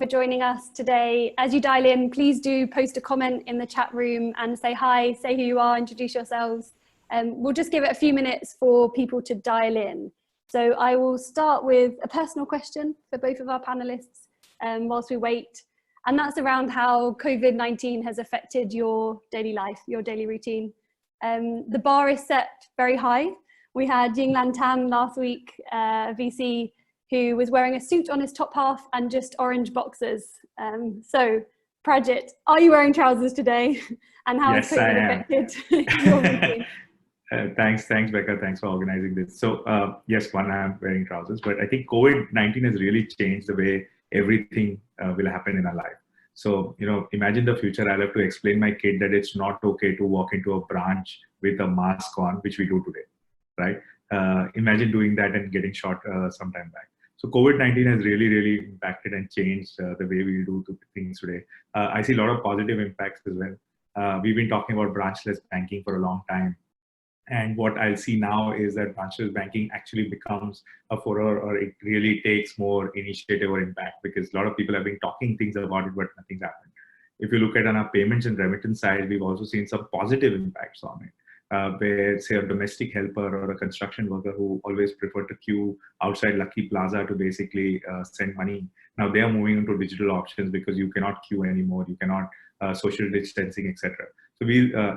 for joining us today. As you dial in, please do post a comment in the chat room and say hi, say who you are, introduce yourselves. We'll just give it a few minutes for people to dial in. So I will start with a personal question for both of our panelists whilst we wait. And that's around how COVID-19 has affected your daily life, your daily routine. The bar is set very high. We had Ying Lan Tan last week, VC, who was wearing a suit on his top half and just orange boxers. So, Prajit, are you wearing trousers today? And how has COVID affected your routine? Thanks, Becca. Thanks for organizing this. So, yes, I'm wearing trousers, but I think COVID-19 has really changed the way everything will happen in our life. So, imagine the future. I'll have to explain my kid that it's not okay to walk into a branch with a mask on, which we do today, right? Imagine doing that and getting shot some time back. So COVID-19 has really impacted and changed the way we do things today. I see a lot of positive impacts as well. We've been talking about branchless banking for a long time. And what I'll see now is that branchless banking actually becomes a furor, or it really takes more initiative or impact, because a lot of people have been talking things about it, but nothing's happened. If you look at on our payments and remittance side, we've also seen some positive impacts on it. Where, say, a domestic helper or a construction worker who always preferred to queue outside Lucky Plaza to basically send money, now they are moving into digital options because you cannot queue anymore, you cannot social distancing, etc. So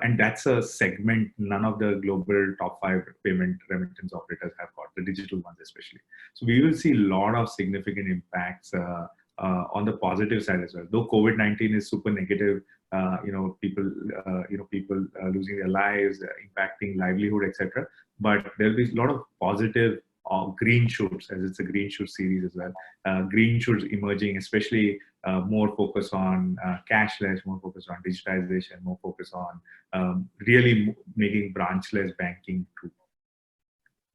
and that's a segment none of the global top 5 payment remittance operators have got, the digital ones especially. So we will see a lot of significant impacts on the positive side as well. Though COVID-19 is super negative, people losing their lives, impacting livelihood, etc. But there will be a lot of positive green shoots, as it's a green shoot series as well. Green shoots emerging, especially more focus on cashless, more focus on digitization, more focus on really making branchless banking true.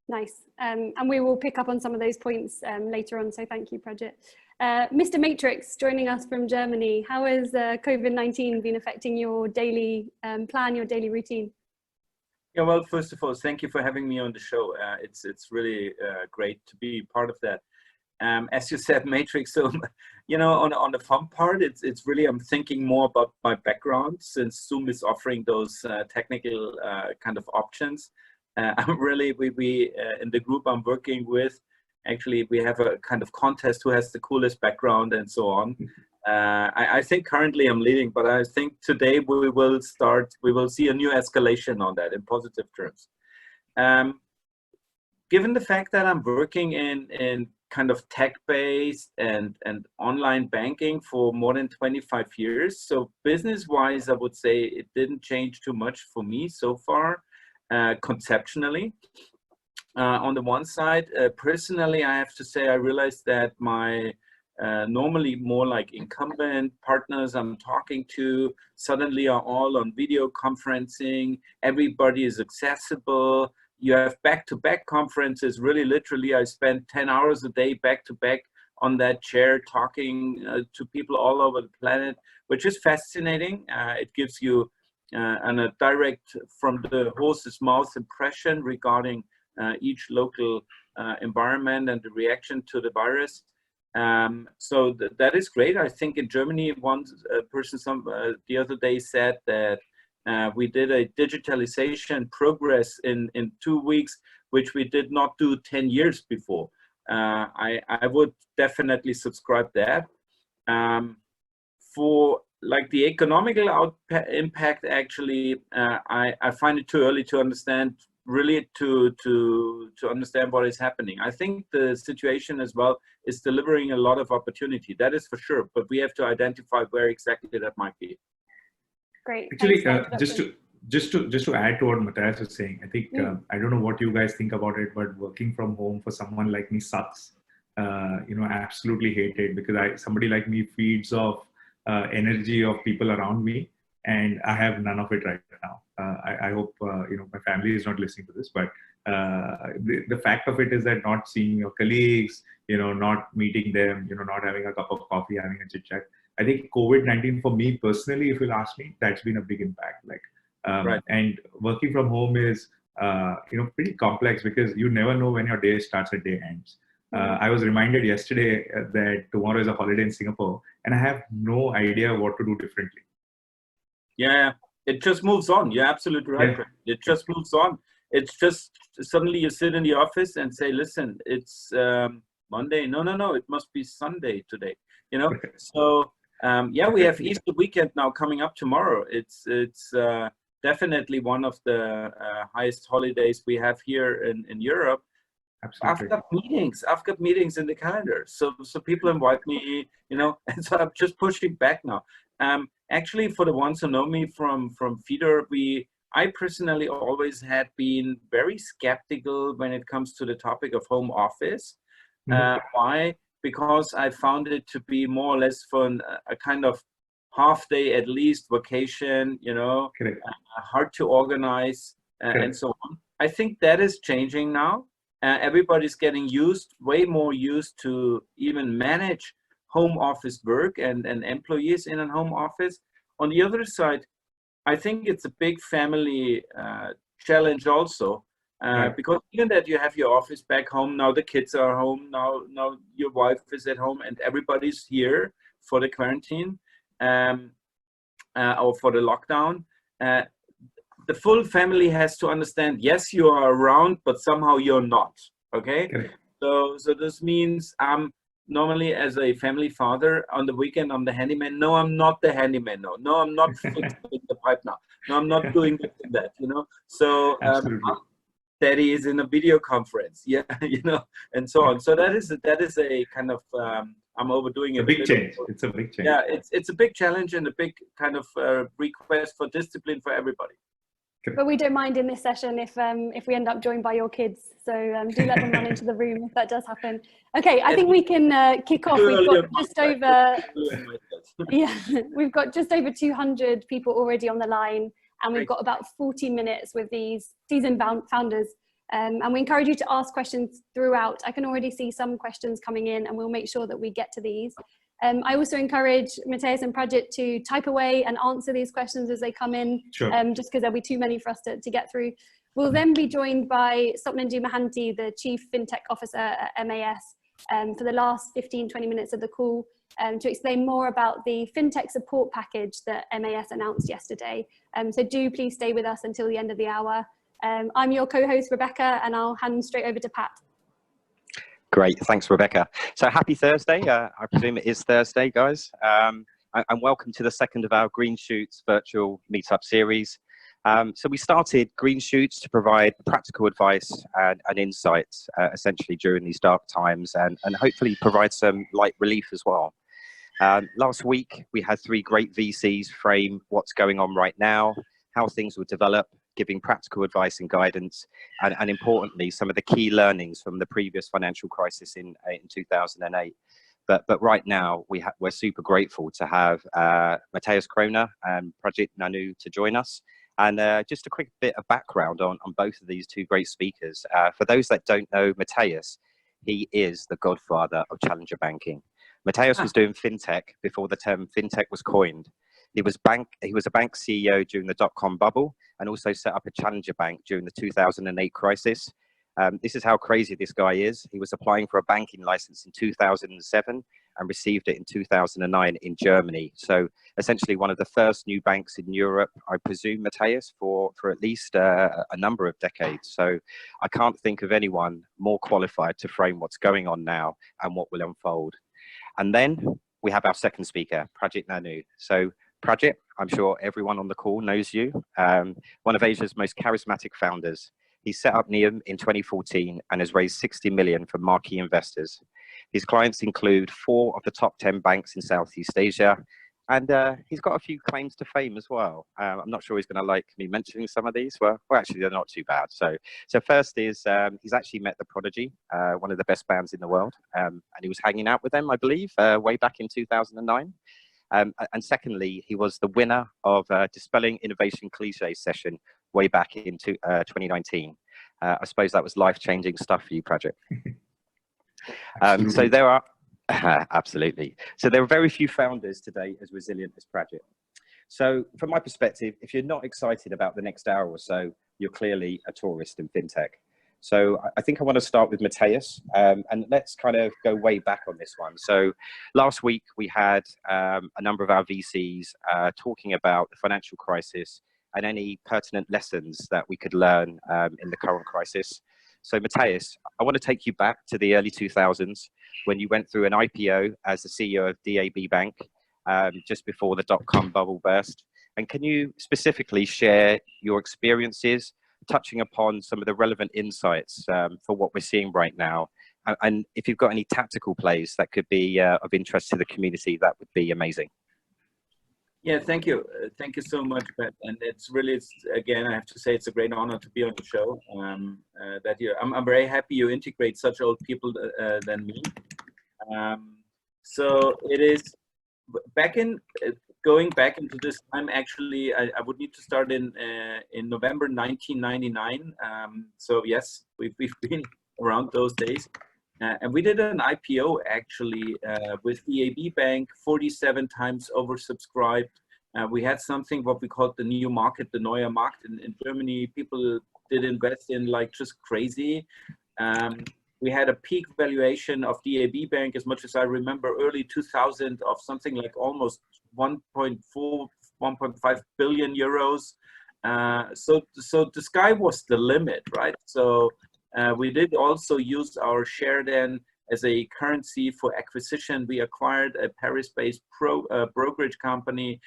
Nice. And we will pick up on some of those points later on. So thank you, Prajit. Mr. Matrix, joining us from Germany. How has COVID-19 been affecting your daily plan, your daily routine? Yeah, well, first of all, thank you for having me on the show. It's really great to be part of that. As you said, Matrix, so, on the fun part, it's really, I'm thinking more about my background, since Zoom is offering those technical kind of options. I'm really, we in the group I'm working with, actually, we have a kind of contest who has the coolest background and so on. I think currently I'm leading, but I think today we will see a new escalation on that in positive terms. Given the fact that I'm working in kind of tech-based and online banking for more than 25 years, so business-wise, I would say it didn't change too much for me so far, conceptually. On the one side, personally, I have to say I realized that my normally more like incumbent partners I'm talking to suddenly are all on video conferencing. Everybody is accessible. You have back-to-back conferences. Really, literally, I spend 10 hours a day back-to-back on that chair talking to people all over the planet, which is fascinating. It gives you a direct from the horse's mouth impression regarding each local environment and the reaction to the virus. So that is great. I think in Germany, one person the other day said that we did a digitalization progress in 2 weeks, which we did not do 10 years before. I would definitely subscribe that. For like the economical impact, actually, I find it too early to understand, really to understand what is happening. I think the situation as well is delivering a lot of opportunity. That is for sure, but we have to identify where exactly that might be. Great. Actually, just to add to what Matthias was saying, I think I don't know what you guys think about it, but working from home for someone like me sucks. I absolutely hate it, because somebody like me feeds off energy of people around me, and I have none of it right now. I hope my family is not listening to this, but the fact of it is that not seeing your colleagues, not meeting them, not having a cup of coffee, having a chit chat. I think COVID-19 for me personally, if you'll ask me, that's been a big impact. Right. And working from home is pretty complex, because you never know when your day starts and day ends. I was reminded yesterday that tomorrow is a holiday in Singapore, and I have no idea what to do differently. Yeah, it just moves on. You're absolutely right. Yeah. It just moves on. It's just suddenly you sit in the office and say, listen, it's Monday. No, it must be Sunday today. You know, so yeah, we have Easter weekend now coming up tomorrow. It's definitely one of the highest holidays we have here in Europe. Absolutely. I've got meetings in the calendar. So people invite me, you know, and so I'm just pushing back now. Actually, for the ones who know me from Fidor, I personally always had been very skeptical when it comes to the topic of home office. Why? Because I found it to be more or less for a kind of half day at least vacation, you know, hard to organize and so on. I think that is changing now. Everybody's getting way more used to even manage home office work and employees in a home office. On the other side, I think it's a big family challenge also, because even that you have your office back home, now the kids are home, now your wife is at home and everybody's here for the quarantine or for the lockdown. The full family has to understand, yes, you are around, but somehow you're not, okay? So this means normally as a family father on the weekend, I'm the handyman. No, I'm not the handyman. No, I'm not fixing the pipe now. No, I'm not doing this and that, you know? So daddy is in a video conference, yeah, you know, and so on. So that is a kind of, I'm overdoing it. A big change. It's a big change. Yeah, it's a big challenge and a big kind of request for discipline for everybody. But we don't mind in this session if we end up joined by your kids. So do let them run into the room if that does happen. Okay, I think we can kick off. We've got just over, we've got just over 200 people already on the line, and we've got about 40 minutes with these seasoned founders. And we encourage you to ask questions throughout. I can already see some questions coming in, and we'll make sure that we get to these. I also encourage Matthias and Prajit to type away and answer these questions as they come in, just because there'll be too many for us to get through. We'll then be joined by Sopnendu Mohanty, the Chief FinTech Officer at MAS, for the last 15-20 minutes of the call to explain more about the FinTech support package that MAS announced yesterday. So do please stay with us until the end of the hour. I'm your co-host, Rebecca, and I'll hand straight over to Pat. Great, thanks, Rebecca. So happy Thursday. I presume it is Thursday, guys. And welcome to the second of our Green Shoots virtual meetup series. So we started Green Shoots to provide practical advice and insights, essentially during these dark times, and hopefully provide some light relief as well. Last week, we had 3 great VCs frame what's going on right now, how things will develop, giving practical advice and guidance, and importantly, some of the key learnings from the previous financial crisis in 2008. But right now, we're super grateful to have Matthias Kroener and Prajit Nanu to join us. And just a quick bit of background on both of these 2 great speakers. For those that don't know Matthias, he is the godfather of challenger banking. Matthias was doing FinTech before the term FinTech was coined. He was a bank CEO during the dot-com bubble and also set up a challenger bank during the 2008 crisis. This is how crazy this guy is. He was applying for a banking license in 2007 and received it in 2009 in Germany. So essentially one of the first new banks in Europe, I presume, Matthias, for at least a number of decades. So I can't think of anyone more qualified to frame what's going on now and what will unfold. And then we have our second speaker, Prajit Nanu. So Prajit, I'm sure everyone on the call knows you, one of Asia's most charismatic founders. He set up NIUM in 2014 and has raised 60 million from marquee investors. His clients include 4 of the top 10 banks in Southeast Asia, and he's got a few claims to fame as well. I'm not sure he's going to like me mentioning some of these. Well, actually, they're not too bad. So first is he's actually met The Prodigy, one of the best bands in the world, and he was hanging out with them, I believe, way back in 2009. And secondly, he was the winner of Dispelling Innovation Cliché session way back in 2019. I suppose that was life-changing stuff for you, Prajit. So there are, absolutely. So there are very few founders today as resilient as Prajit. So from my perspective, if you're not excited about the next hour or so, you're clearly a tourist in FinTech. So I think I want to start with Matthias, and let's kind of go way back on this one. So last week we had a number of our VCs talking about the financial crisis and any pertinent lessons that we could learn in the current crisis. So Matthias, I want to take you back to the early 2000s when you went through an IPO as the CEO of DAB Bank just before the dot-com bubble burst. And can you specifically share your experiences touching upon some of the relevant insights for what we're seeing right now? And if you've got any tactical plays that could be of interest to the community, that would be amazing. Yeah, thank you. Thank you so much, Pat. And it's really, again, I have to say, it's a great honor to be on the show. I'm very happy you integrate such old people than me. So it is going back into this time. Actually, I would need to start in November 1999. So yes, we've been around those days. And we did an IPO actually with DAB Bank, 47 times oversubscribed. We had something what we called the new market, the Neue Markt in Germany. People did invest in like just crazy. We had a peak valuation of DAB Bank, as much as I remember, early 2000 of something like almost 1.4, 1.5 billion euros. So the sky was the limit, right? So we did also use our share then as a currency for acquisition. We acquired a Paris-based brokerage company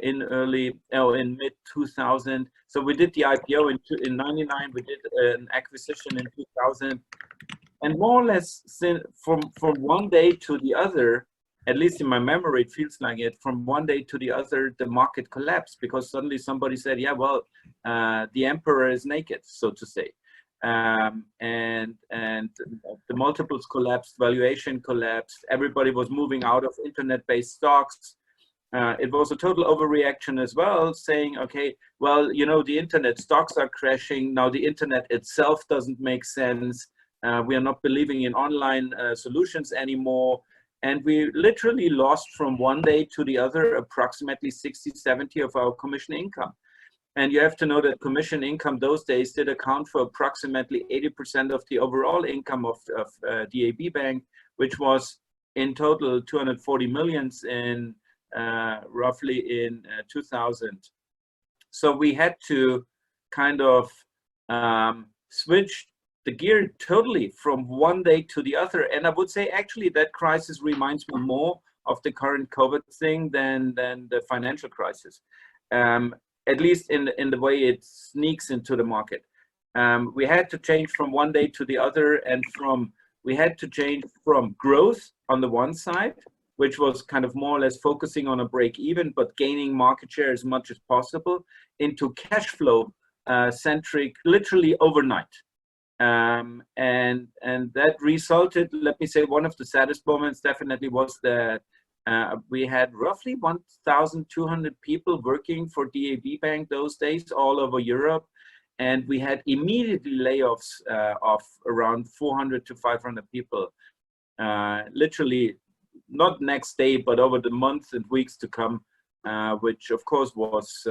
in mid 2000. So we did the IPO in 99. We did an acquisition in 2000, and more or less from one day to the other, at least in my memory, it feels like it. From one day to the other, the market collapsed because suddenly somebody said, "Yeah, well, the emperor is naked," so to say. And the multiples collapsed, valuation collapsed, everybody was moving out of internet-based stocks. It was a total overreaction as well, saying, okay, well, you know, the internet stocks are crashing. Now the internet itself doesn't make sense. We are not believing in online solutions anymore. And we literally lost from one day to the other approximately 60, 70 of our commission income. And you have to know that commission income those days did account for approximately 80% of the overall income of DAB Bank, which was in total 240 millions in roughly in 2000. So we had to kind of switch the gear totally from one day to the other. And I would say actually that crisis reminds me more of the current COVID thing than the financial crisis. At least in the way it sneaks into the market. We had to change from one day to the other, and we had to change from growth on the one side, which was kind of more or less focusing on a break even, but gaining market share as much as possible, into cash flow centric, literally overnight. And that resulted, let me say, one of the saddest moments definitely was that we had roughly 1,200 people working for DAB Bank those days all over Europe. And we had immediately layoffs of around 400 to 500 people, literally not next day, but over the months and weeks to come, which of course was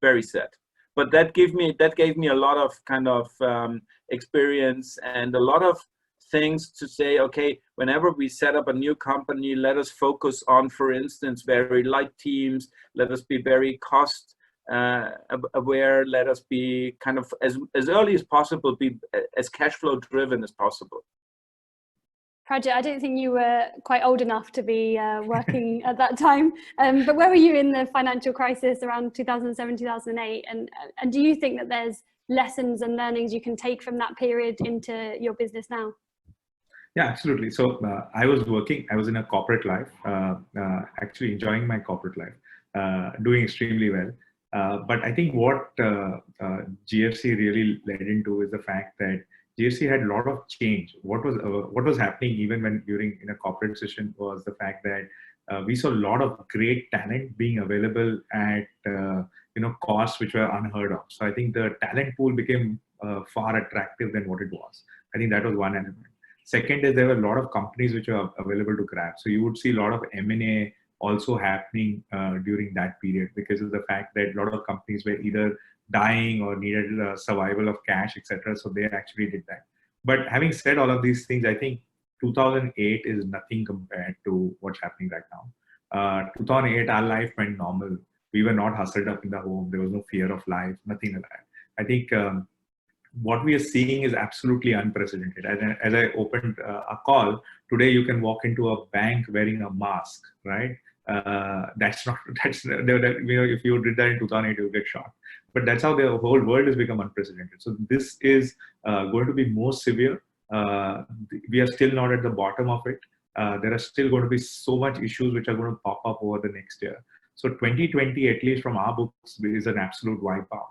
very sad. But that gave me a lot of kind of experience and a lot of things to say, okay, whenever we set up a new company, let us focus on, for instance, very light teams, let us be very cost aware, let us be kind of as early as possible, be as cash flow driven as possible. Prajit, I don't think you were quite old enough to be working at that time, but where were you in the financial crisis around 2007, 2008? And do you think that there's lessons and learnings you can take from that period into your business now? Yeah, absolutely. So I was in a corporate life, actually enjoying my corporate life, doing extremely well. But I think what GFC really led into is the fact that GFC had a lot of change. What was happening even when in a corporate session was the fact that we saw a lot of great talent being available at costs which were unheard of. So I think the talent pool became far attractive than what it was. I think that was one element. Second is there were a lot of companies which were available to grab. So you would see a lot of M&A also happening during that period, because of the fact that a lot of companies were either dying or needed survival of cash, etc. So they actually did that. But having said all of these things, I think 2008 is nothing compared to what's happening right now. 2008, our life went normal. We were not hustled up in the home. There was no fear of life, nothing like that. I think what we are seeing is absolutely unprecedented. As I opened a call, today you can walk into a bank wearing a mask, right? That's not, that's, you know, if you did that in 2008, you'll get shot. But that's how the whole world has become unprecedented. So this is going to be more severe. We are still not at the bottom of it. There are still going to be so much issues which are going to pop up over the next year. So 2020, at least from our books, is an absolute wipeout.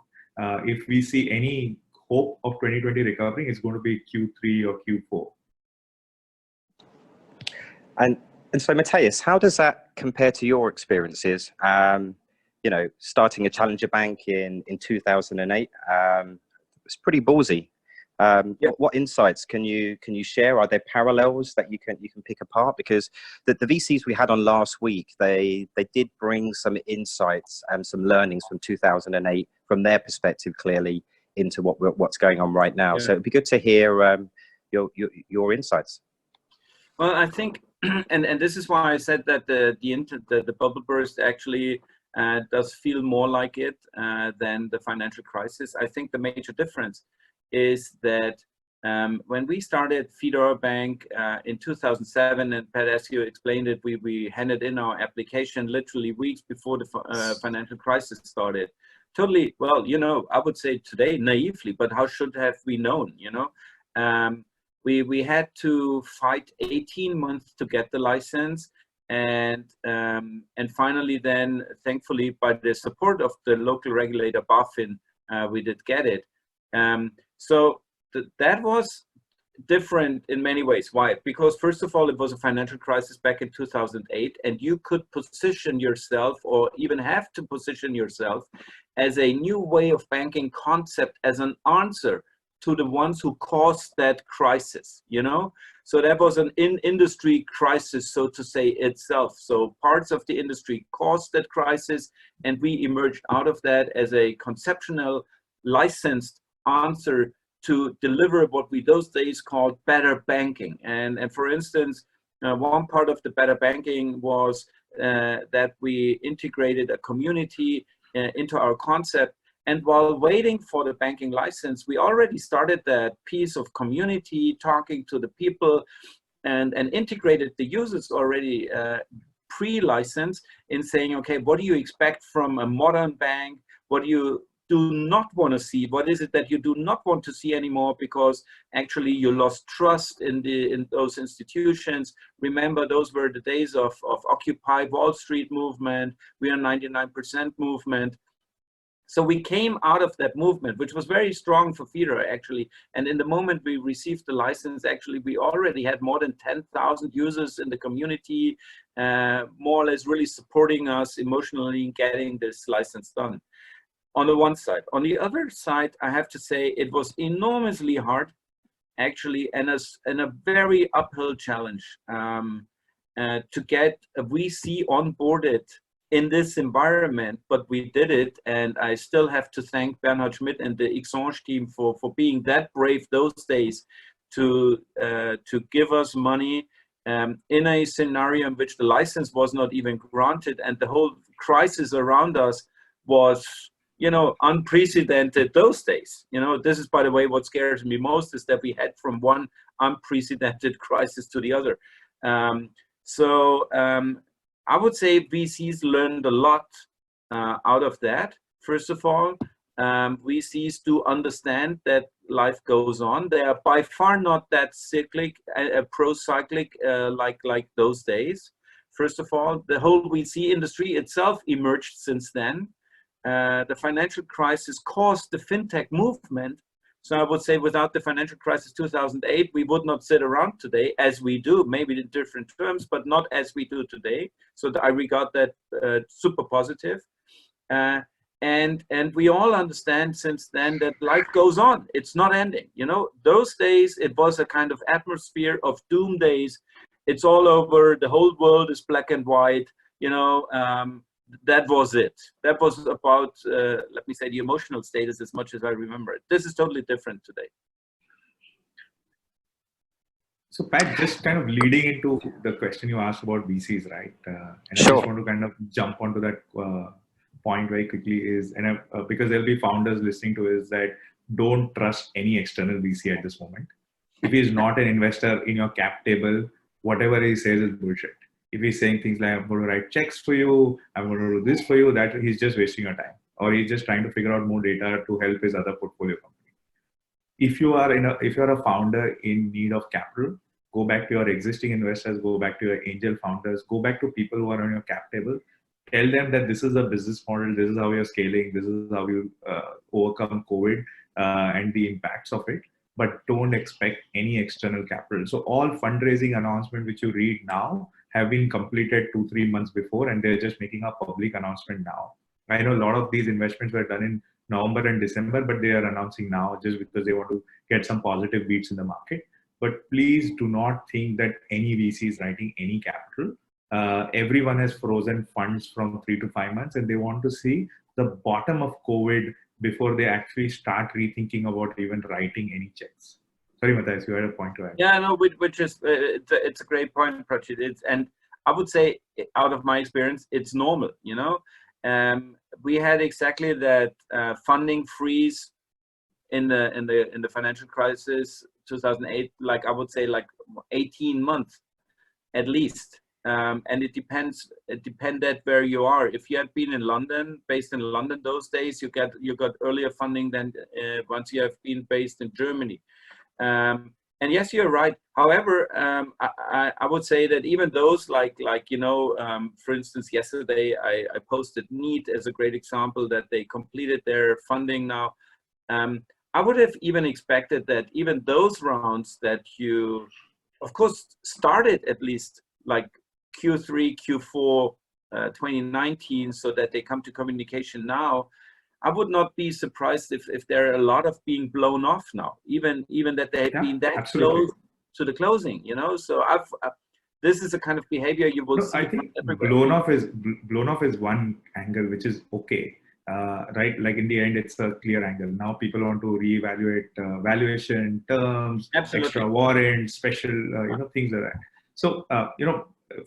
If we see any hope of 2020 recovering, it's going to be Q3 or Q4. And so, Matthias, how does that compare to your experiences? You know, starting a challenger bank in 2008, it's pretty ballsy. What insights can you share? Are there parallels that you can pick apart? Because the VCs we had on last week, they did bring some insights and some learnings from 2008 from their perspective, clearly, into what's going on right now. So it'd be good to hear your insights. Well, I think, and this is why I said that the bubble burst actually does feel more like it than the financial crisis. I think the major difference is that when we started Fidor Bank in 2007, and Pat, as you explained it, we handed in our application literally weeks before the financial crisis started. Totally, well, you know, I would say today naively, but how should have we known, you know? We had to fight 18 months to get the license, and finally then, thankfully, by the support of the local regulator BaFin, we did get it. So that was different in many ways. Why? Because first of all, it was a financial crisis back in 2008, and you could position yourself, or even have to position yourself, as a new way of banking concept, as an answer to the ones who caused that crisis, you know? So that was an industry crisis, so to say, itself. So parts of the industry caused that crisis, and we emerged out of that as a conceptual, licensed answer to deliver what we those days called better banking. And for instance, one part of the better banking was that we integrated a community into our concept. And while waiting for the banking license, we already started that piece of community, talking to the people, and integrated the users already pre-license in saying, okay, what do you expect from a modern bank? What do you do not want to see? What is it that you do not want to see anymore because actually you lost trust in those institutions? Remember, those were the days of Occupy Wall Street movement, We Are 99% movement. So we came out of that movement, which was very strong for Fidor actually. And in the moment we received the license, actually, we already had more than 10,000 users in the community, more or less really supporting us emotionally in getting this license done. On the one side. On the other side, I have to say it was enormously hard, actually, and a very uphill challenge to get a VC onboarded in this environment, but we did it, and I still have to thank Bernhard Schmidt and the Exchange team for being that brave those days to give us money in a scenario in which the license was not even granted, and the whole crisis around us was, you know, unprecedented those days. You know, this is, by the way, what scares me most, is that we had from one unprecedented crisis to the other. I would say VCs learned a lot out of that. First of all, VCs do understand that life goes on. They are by far not that cyclic, pro-cyclic like those days. First of all, the whole VC industry itself emerged since then. The financial crisis caused the FinTech movement. So I would say without the financial crisis 2008, we would not sit around today as we do, maybe in different terms, but not as we do today. So I regard that super positive. And we all understand since then that life goes on. It's not ending. You know, those days, it was a kind of atmosphere of doom days. It's all over. The whole world is black and white. that was it. That was about, let me say, the emotional status as much as I remember it. This is totally different today. So Pat, just kind of leading into the question you asked about VCs, right? And Sure. I just want to kind of jump onto that point very quickly because there'll be founders listening to is that don't trust any external VC at this moment. If he's not an investor in your cap table, whatever he says is bullshit. If he's saying things like, I'm going to write checks for you, I'm going to do this for you, that he's just wasting your time. Or he's just trying to figure out more data to help his other portfolio company. If you're a founder in need of capital, go back to your existing investors, go back to your angel founders, go back to people who are on your cap table. Tell them that this is a business model, this is how you're scaling, this is how you overcome COVID and the impacts of it. But don't expect any external capital. So all fundraising announcements which you read now have been completed 2-3 months before, and they're just making a public announcement now. I know a lot of these investments were done in November and December, but they are announcing now just because they want to get some positive beats in the market. But please do not think that any VC is writing any capital. Everyone has frozen funds from 3 to 5 months, and they want to see the bottom of COVID before they actually start rethinking about even writing any checks. Sorry, Matthias, you had a point to add. Yeah, no, which is it's a great point, Prajit. And I would say, out of my experience, it's normal. We had exactly that funding freeze in the financial crisis 2008. Like I would say, like 18 months at least. And it depended where you are. If you had been in London, based in London those days, you got earlier funding than once you have been based in Germany. And yes, you're right. However, I would say that even those for instance, yesterday I posted Neat as a great example that they completed their funding now. I would have even expected that even those rounds that you, of course, started at least like Q3, Q4 2019, so that they come to communication now. I would not be surprised if there are a lot of being blown off now, even that they have been that absolutely close to the closing, So this is a kind of behavior you will see. I think everywhere. blown off is one angle, which is okay, right? Like in the end, it's a clear angle. Now people want to reevaluate valuation, terms, Absolutely. extra warrants, special, things like that. So,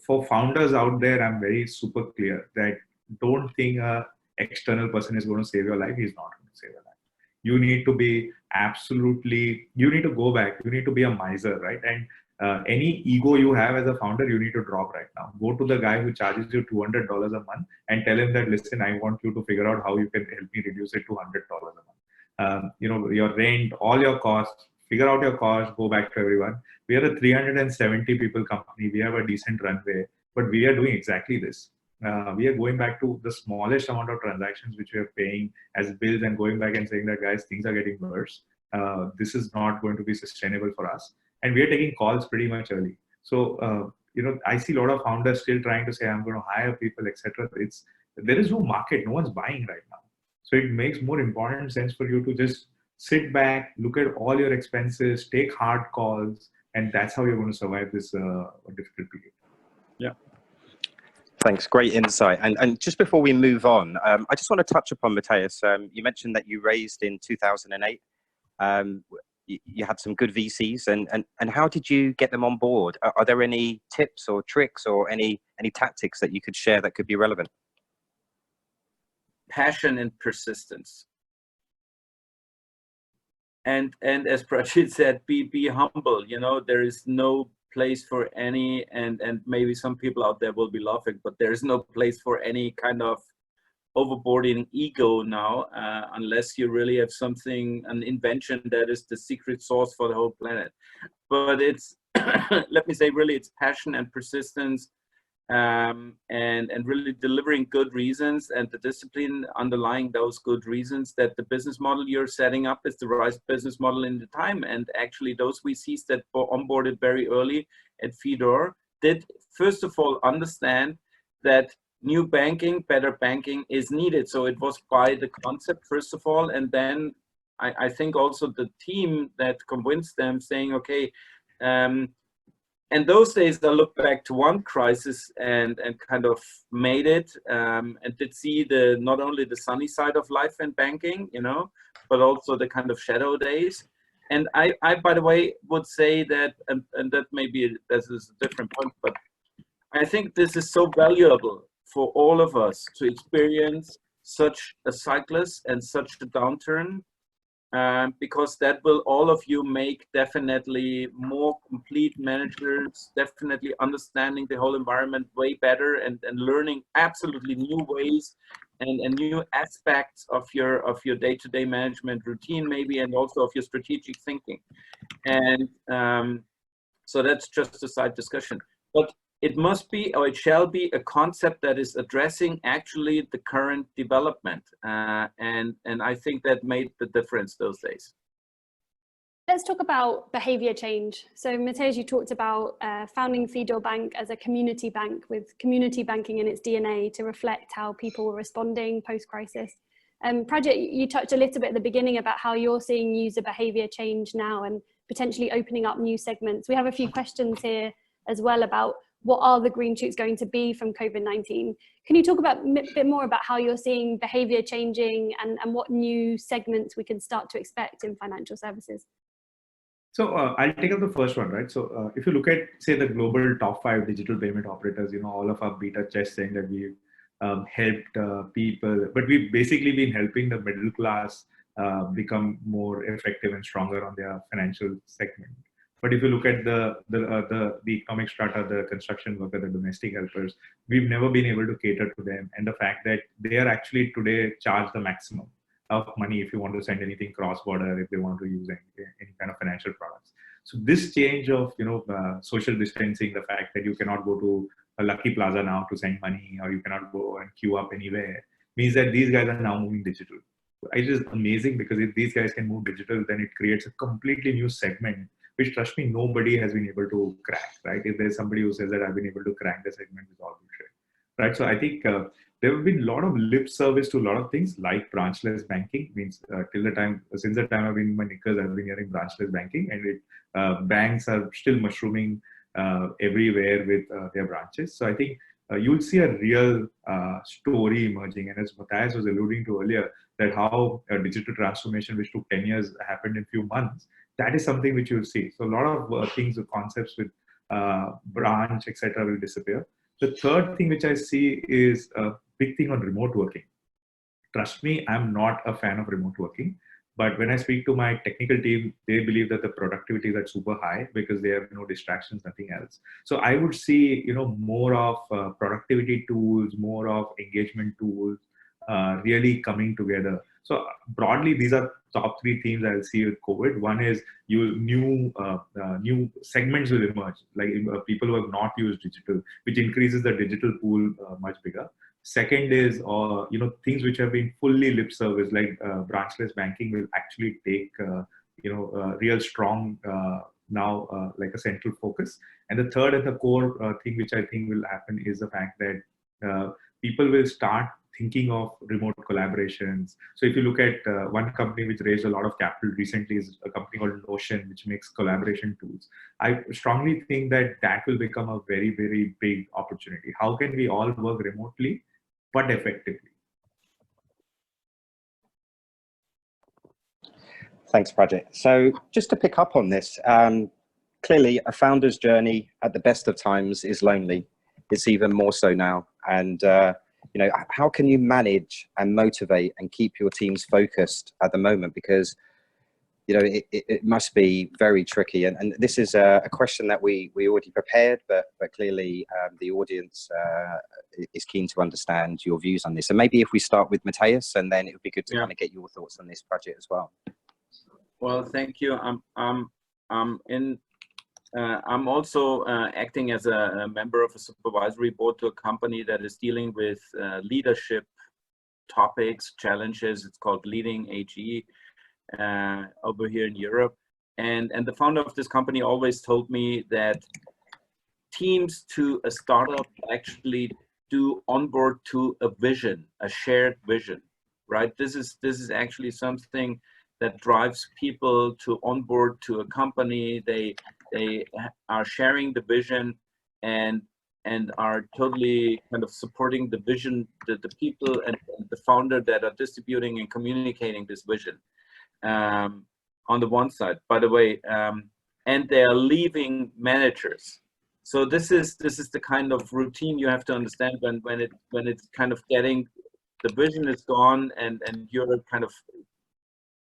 for founders out there, I'm very super clear that don't think a external person is going to save your life. He's not going to save your life. You need to be you need to go back. You need to be a miser, right? And any ego you have as a founder, you need to drop right now. Go to the guy who charges you $200 a month and tell him that, listen, I want you to figure out how you can help me reduce it to $100 a month. Your rent, all your costs, figure out your costs, go back to everyone. We are a 370 people company. We have a decent runway, but we are doing exactly this. We are going back to the smallest amount of transactions which we are paying as bills and going back and saying that, guys, things are getting worse. This is not going to be sustainable for us. And we are taking calls pretty much early. So, I see a lot of founders still trying to say, I'm going to hire people, etc. There is no market. No one's buying right now. So it makes more important sense for you to just sit back, look at all your expenses, take hard calls, and that's how you're going to survive this difficult period. Yeah. Thanks, great insight. And just before we move on, I just want to touch upon, Matthias, you mentioned that you raised in 2008. You had some good VCs, and how did you get them on board? Are there any tips or tricks or any tactics that you could share that could be relevant? Passion and persistence. And as Prajit said, be humble. There is no place for any, and maybe some people out there will be laughing, but there is no place for any kind of overboarding ego now, unless you really have an invention that is the secret sauce for the whole planet. But it's, let me say, really, it's passion and persistence, and really delivering good reasons and the discipline underlying those good reasons, that the business model you're setting up is the right business model in the time. And actually those VCs that were onboarded very early at Fidor did, first of all, understand that new banking, better banking is needed. So it was by the concept, first of all, and then I think also the team that convinced them, saying, okay, and those days I look back to one crisis and kind of made it, and did see not only the sunny side of life in banking, you know, but also the kind of shadow days. And I by the way, would say that, and that maybe this is a different point, but I think this is so valuable for all of us to experience such a cyclus and such a downturn, because that will all of you make definitely more complete managers, definitely understanding the whole environment way better, and learning absolutely new ways and new aspects of your day-to-day management routine maybe, and also of your strategic thinking. And so that's just a side discussion. But it must be, or it shall be, a concept that is addressing actually the current development. And I think that made the difference those days. Let's talk about behavior change. So Matthias, you talked about founding Fidor Bank as a community bank with community banking in its DNA to reflect how people were responding post-crisis. Prajit, you touched a little bit at the beginning about how you're seeing user behavior change now and potentially opening up new segments. We have a few questions here as well about what are the green shoots going to be from COVID-19. Can you talk about a bit more about how you're seeing behavior changing and what new segments we can start to expect in financial services? So I'll take up the first one, right? So if you look at, say, the global top 5 digital payment operators, you know, all of our beat our chest saying that we've helped people, but we've basically been helping the middle class become more effective and stronger on their financial segment. But if you look at the economic strata, the construction worker, the domestic helpers, we've never been able to cater to them. And the fact that they are actually today charged the maximum of money if you want to send anything cross-border, if they want to use any kind of financial products. So this change of, you know, social distancing, the fact that you cannot go to a Lucky Plaza now to send money, or you cannot go and queue up anywhere, means that these guys are now moving digital. It is amazing, because if these guys can move digital, then it creates a completely new segment, which, trust me, nobody has been able to crack, right? If there's somebody who says that I've been able to crack the segment, it's all bullshit, right? So I think there have been a lot of lip service to a lot of things like branchless banking. Means since the time I've been in my knickers, I've been hearing branchless banking, and banks are still mushrooming everywhere with their branches. So I think you'll see a real story emerging. And as Matthias was alluding to earlier, that how digital transformation, which took 10 years, happened in a few months, that is something which you'll see. So a lot of things, or concepts with branch, etc., will disappear. The third thing which I see is a big thing on remote working. Trust me, I'm not a fan of remote working. But when I speak to my technical team, they believe that the productivity is at super high because they have no distractions, nothing else. So I would see, you know, more of productivity tools, more of engagement tools, really coming together. So broadly, these are top 3 themes I'll see with COVID. One is new segments will emerge, like people who have not used digital, which increases the digital pool much bigger. Second is, you know, things which have been fully lip service, like branchless banking, will actually take, real strong now, like a central focus. And the third and the core thing which I think will happen is the fact that people will start thinking of remote collaborations. So if you look at one company which raised a lot of capital recently, is a company called Notion, which makes collaboration tools. I strongly think that that will become a very, very big opportunity. How can we all work remotely, but effectively? Thanks, Prajit. So just to pick up on this, clearly a founder's journey at the best of times is lonely. It's even more so now. And you know, how can you manage and motivate and keep your teams focused at the moment? Because, you know, it must be very tricky. And this is a question that we already prepared, but clearly the audience is keen to understand your views on this. And maybe if we start with Matthias, and then it would be good to kind of get your thoughts on this project as well. Well, thank you. I'm also acting as a member of a supervisory board to a company that is dealing with leadership topics, challenges. It's called Leading AG over here in Europe. And the founder of this company always told me that teams to a startup actually do onboard to a vision, a shared vision, right? This is actually something that drives people to onboard to a company. They they are sharing the vision and are totally kind of supporting the vision, the people and the founder that are distributing and communicating this vision. On the one side, by the way, and they are leaving managers. So this is the kind of routine you have to understand when it's kind of getting, the vision is gone and you're kind of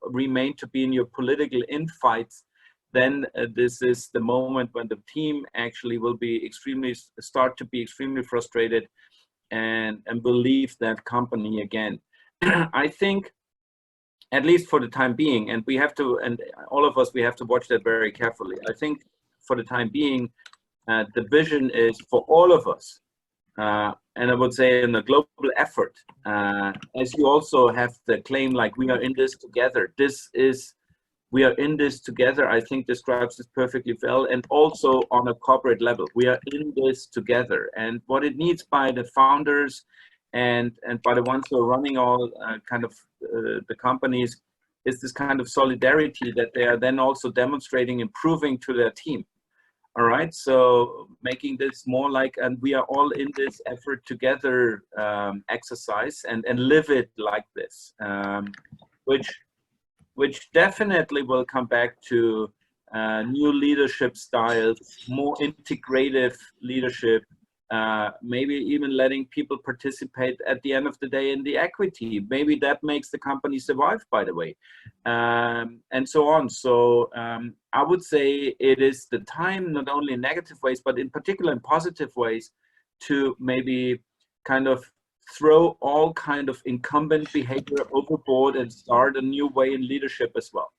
remain to be in your political infights. Then this is the moment when the team actually will be start to be extremely frustrated and will leave that company again. I think, at least for the time being, and we have to, and all of us, we have to watch that very carefully. I think for the time being, the vision is for all of us, and I would say in a global effort, as you also have the claim, like we are in this together. We are in this together, I think describes this perfectly well. And also on a corporate level, we are in this together. And what it needs by the founders and by the ones who are running all the companies is this kind of solidarity that they are then also demonstrating and proving to their team. All right, so making this more like, and we are all in this effort together exercise and live it like this, which definitely will come back to new leadership styles, more integrative leadership, maybe even letting people participate at the end of the day in the equity. Maybe that makes the company survive, by the way, and so on. So I would say it is the time, not only in negative ways, but in particular in positive ways, to maybe kind of throw all kind of incumbent behavior overboard and start a new way in leadership as well.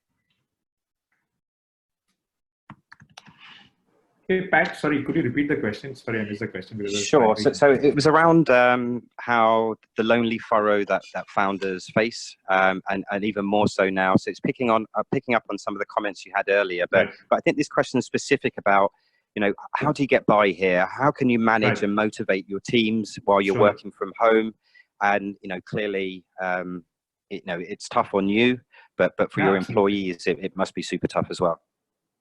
Hey, Pat, sorry, could you repeat the question? Sorry, I missed the question. Sure. So it was around how the lonely furrow that founders face, and even more so now. So it's picking up on some of the comments you had earlier. But I think this question is specific about, how do you get by here? How can you manage and motivate your teams while you're working from home? And clearly, it's tough on you, but for your employees, it must be super tough as well.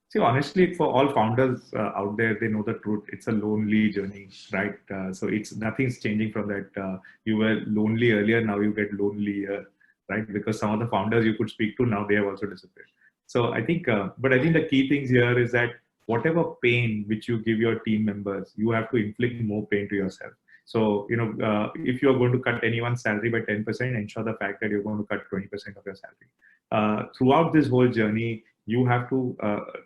See, honestly, for all founders out there, they know the truth. It's a lonely journey, right? So nothing's changing from that. You were lonely earlier, now you get lonelier, right? Because some of the founders you could speak to, now they have also disappeared. So I think, but I think the key things here is that whatever pain which you give your team members, you have to inflict more pain to yourself. So, if you're going to cut anyone's salary by 10%, ensure the fact that you're going to cut 20% of your salary. Throughout this whole journey, you have to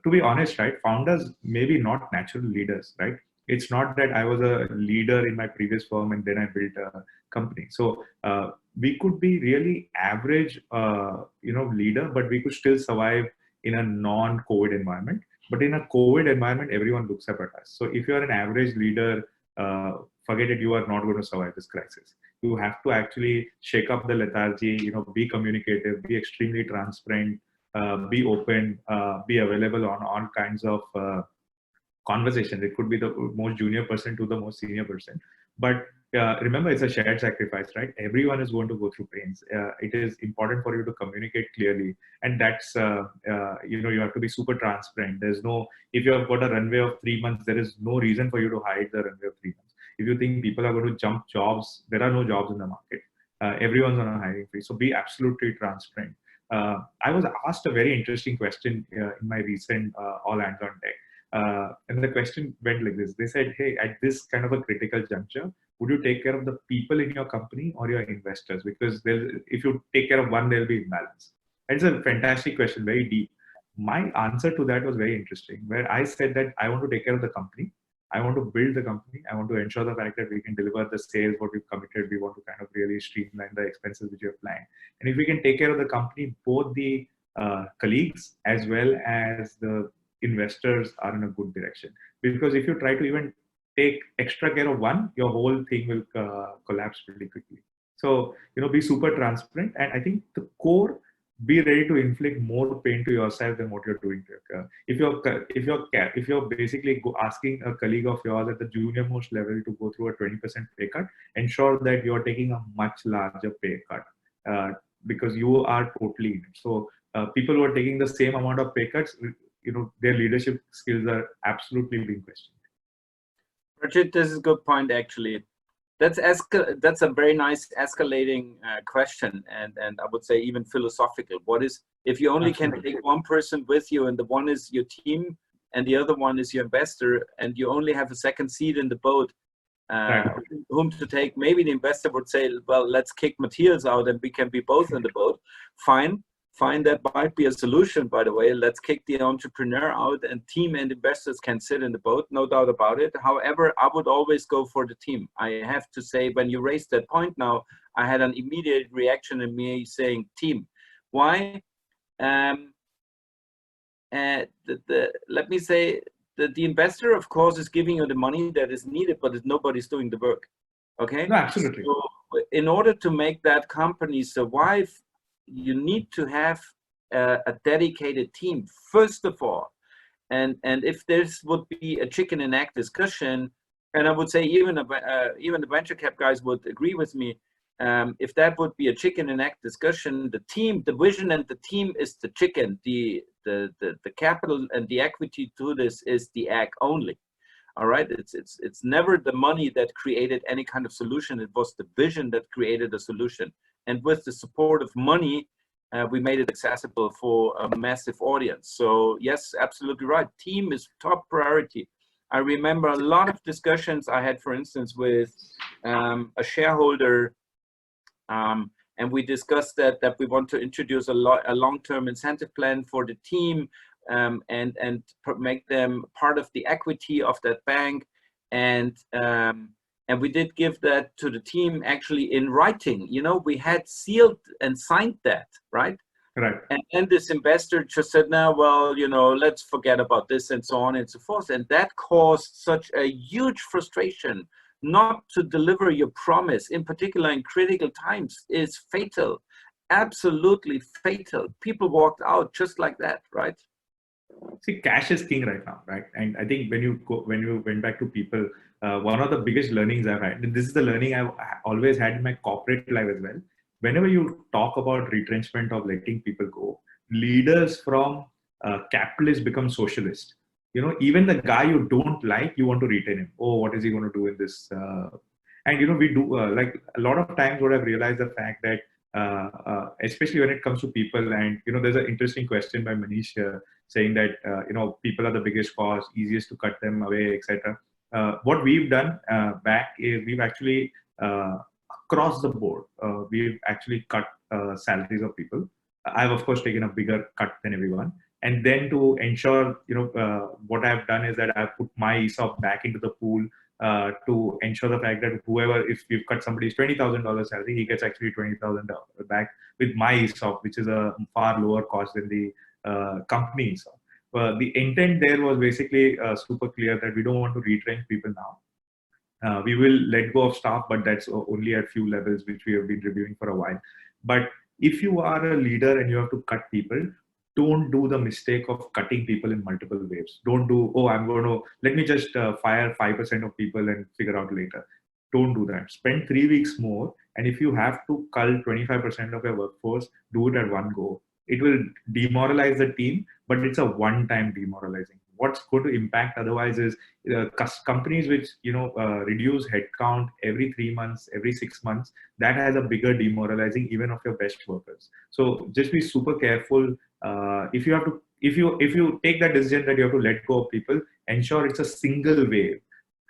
be honest, right? Founders maybe not natural leaders, right? It's not that I was a leader in my previous firm and then I built a company. So we could be really average, leader, but we could still survive in a non-COVID environment. But in a COVID environment, everyone looks up at us. So if you're an average leader, forget it, you are not going to survive this crisis. You have to actually shake up the lethargy, be communicative, be extremely transparent, be open, be available on all kinds of conversations. It could be the most junior person to the most senior person. But remember, it's a shared sacrifice, right? Everyone is going to go through pains. It is important for you to communicate clearly. And that's, you have to be super transparent. There's no, if you have got a runway of 3 months, there is no reason for you to hide the runway of 3 months. If you think people are going to jump jobs, there are no jobs in the market. Everyone's on a hiring freeze. So be absolutely transparent. I was asked a very interesting question in my recent All Hands on Deck. And the question went like this. They said, hey, at this kind of a critical juncture, would you take care of the people in your company or your investors? Because if you take care of one, there'll be imbalance. It's a fantastic question, very deep. My answer to that was very interesting, where I said that I want to take care of the company. I want to build the company. I want to ensure the fact that we can deliver the sales, what we've committed. We want to kind of really streamline the expenses which we have planned. And if we can take care of the company, both the colleagues as well as the investors are in a good direction. Because if you try to even take extra care of one, your whole thing will collapse pretty quickly. So, be super transparent. And I think the core, be ready to inflict more pain to yourself than what you're doing to your if you're basically asking a colleague of yours at the junior most level to go through a 20% pay cut, ensure that you're taking a much larger pay cut because you are totally in it. So people who are taking the same amount of pay cuts, their leadership skills are absolutely being questioned. Prajit, this is a good point, actually. That's a very nice escalating question, and I would say even philosophical. What is, if you only can take one person with you, and the one is your team, and the other one is your investor, and you only have a second seat in the boat, whom to take? Maybe the investor would say, well, let's kick Matthias out and we can be both in the boat. Fine, that might be a solution, by the way. Let's kick the entrepreneur out and team and investors can sit in the boat, no doubt about it. However, I would always go for the team. I have to say, when you raised that point now, I had an immediate reaction in me saying team. Why? Let me say that the investor, of course, is giving you the money that is needed, but nobody's doing the work. Okay? No, absolutely. So in order to make that company survive, you need to have a dedicated team, first of all. And if this would be a chicken and egg discussion, and I would say even the venture cap guys would agree with me, if that would be a chicken and egg discussion, the team, the vision and the team is the chicken, the capital and the equity to this is the egg only. All right, it's never the money that created any kind of solution. It was the vision that created a solution. And with the support of money, we made it accessible for a massive audience. So yes, absolutely right. Team is top priority. I remember a lot of discussions I had, for instance, with a shareholder, and we discussed that we want to introduce a long-term incentive plan for the team, and make them part of the equity of that bank. And we did give that to the team actually in writing. We had sealed and signed that, right? Right. And this investor just said, "Now, well, let's forget about this," and so on and so forth. And that caused such a huge frustration. Not to deliver your promise, in particular in critical times, is fatal. Absolutely fatal. People walked out just like that, right? See, cash is king right now, right? And I think when you went back to people, one of the biggest learnings I've had, and this is the learning I've always had in my corporate life as well. Whenever you talk about retrenchment of letting people go, leaders from capitalists become socialists. Even the guy you don't like, you want to retain him. Oh, what is he going to do in this? And we do like a lot of times. What I've realized the fact that especially when it comes to people, and there's an interesting question by Manish saying that people are the biggest cause, easiest to cut them away, etc. What we've done back is we've actually across the board we've actually cut salaries of people. I've of course taken a bigger cut than everyone. And then to ensure, what I've done is that I've put my ESOP back into the pool to ensure the fact that if we've cut somebody's $20,000 salary, he gets actually $20,000 back with my ESOP, which is a far lower cost than the company ESOP. The intent there was basically super clear that we don't want to retrench people now. We will let go of staff, but that's only at few levels, which we have been reviewing for a while. But if you are a leader and you have to cut people, don't do the mistake of cutting people in multiple waves. Don't do, let me just fire 5% of people and figure out later. Don't do that. Spend 3 weeks more. And if you have to cull 25% of your workforce, do it at one go. It will demoralize the team, but it's a one-time demoralizing. What's going to impact otherwise is companies which reduce headcount every 3 months, every 6 months. That has a bigger demoralizing even of your best workers. So just be super careful. If you take that decision that you have to let go of people, ensure it's a single wave,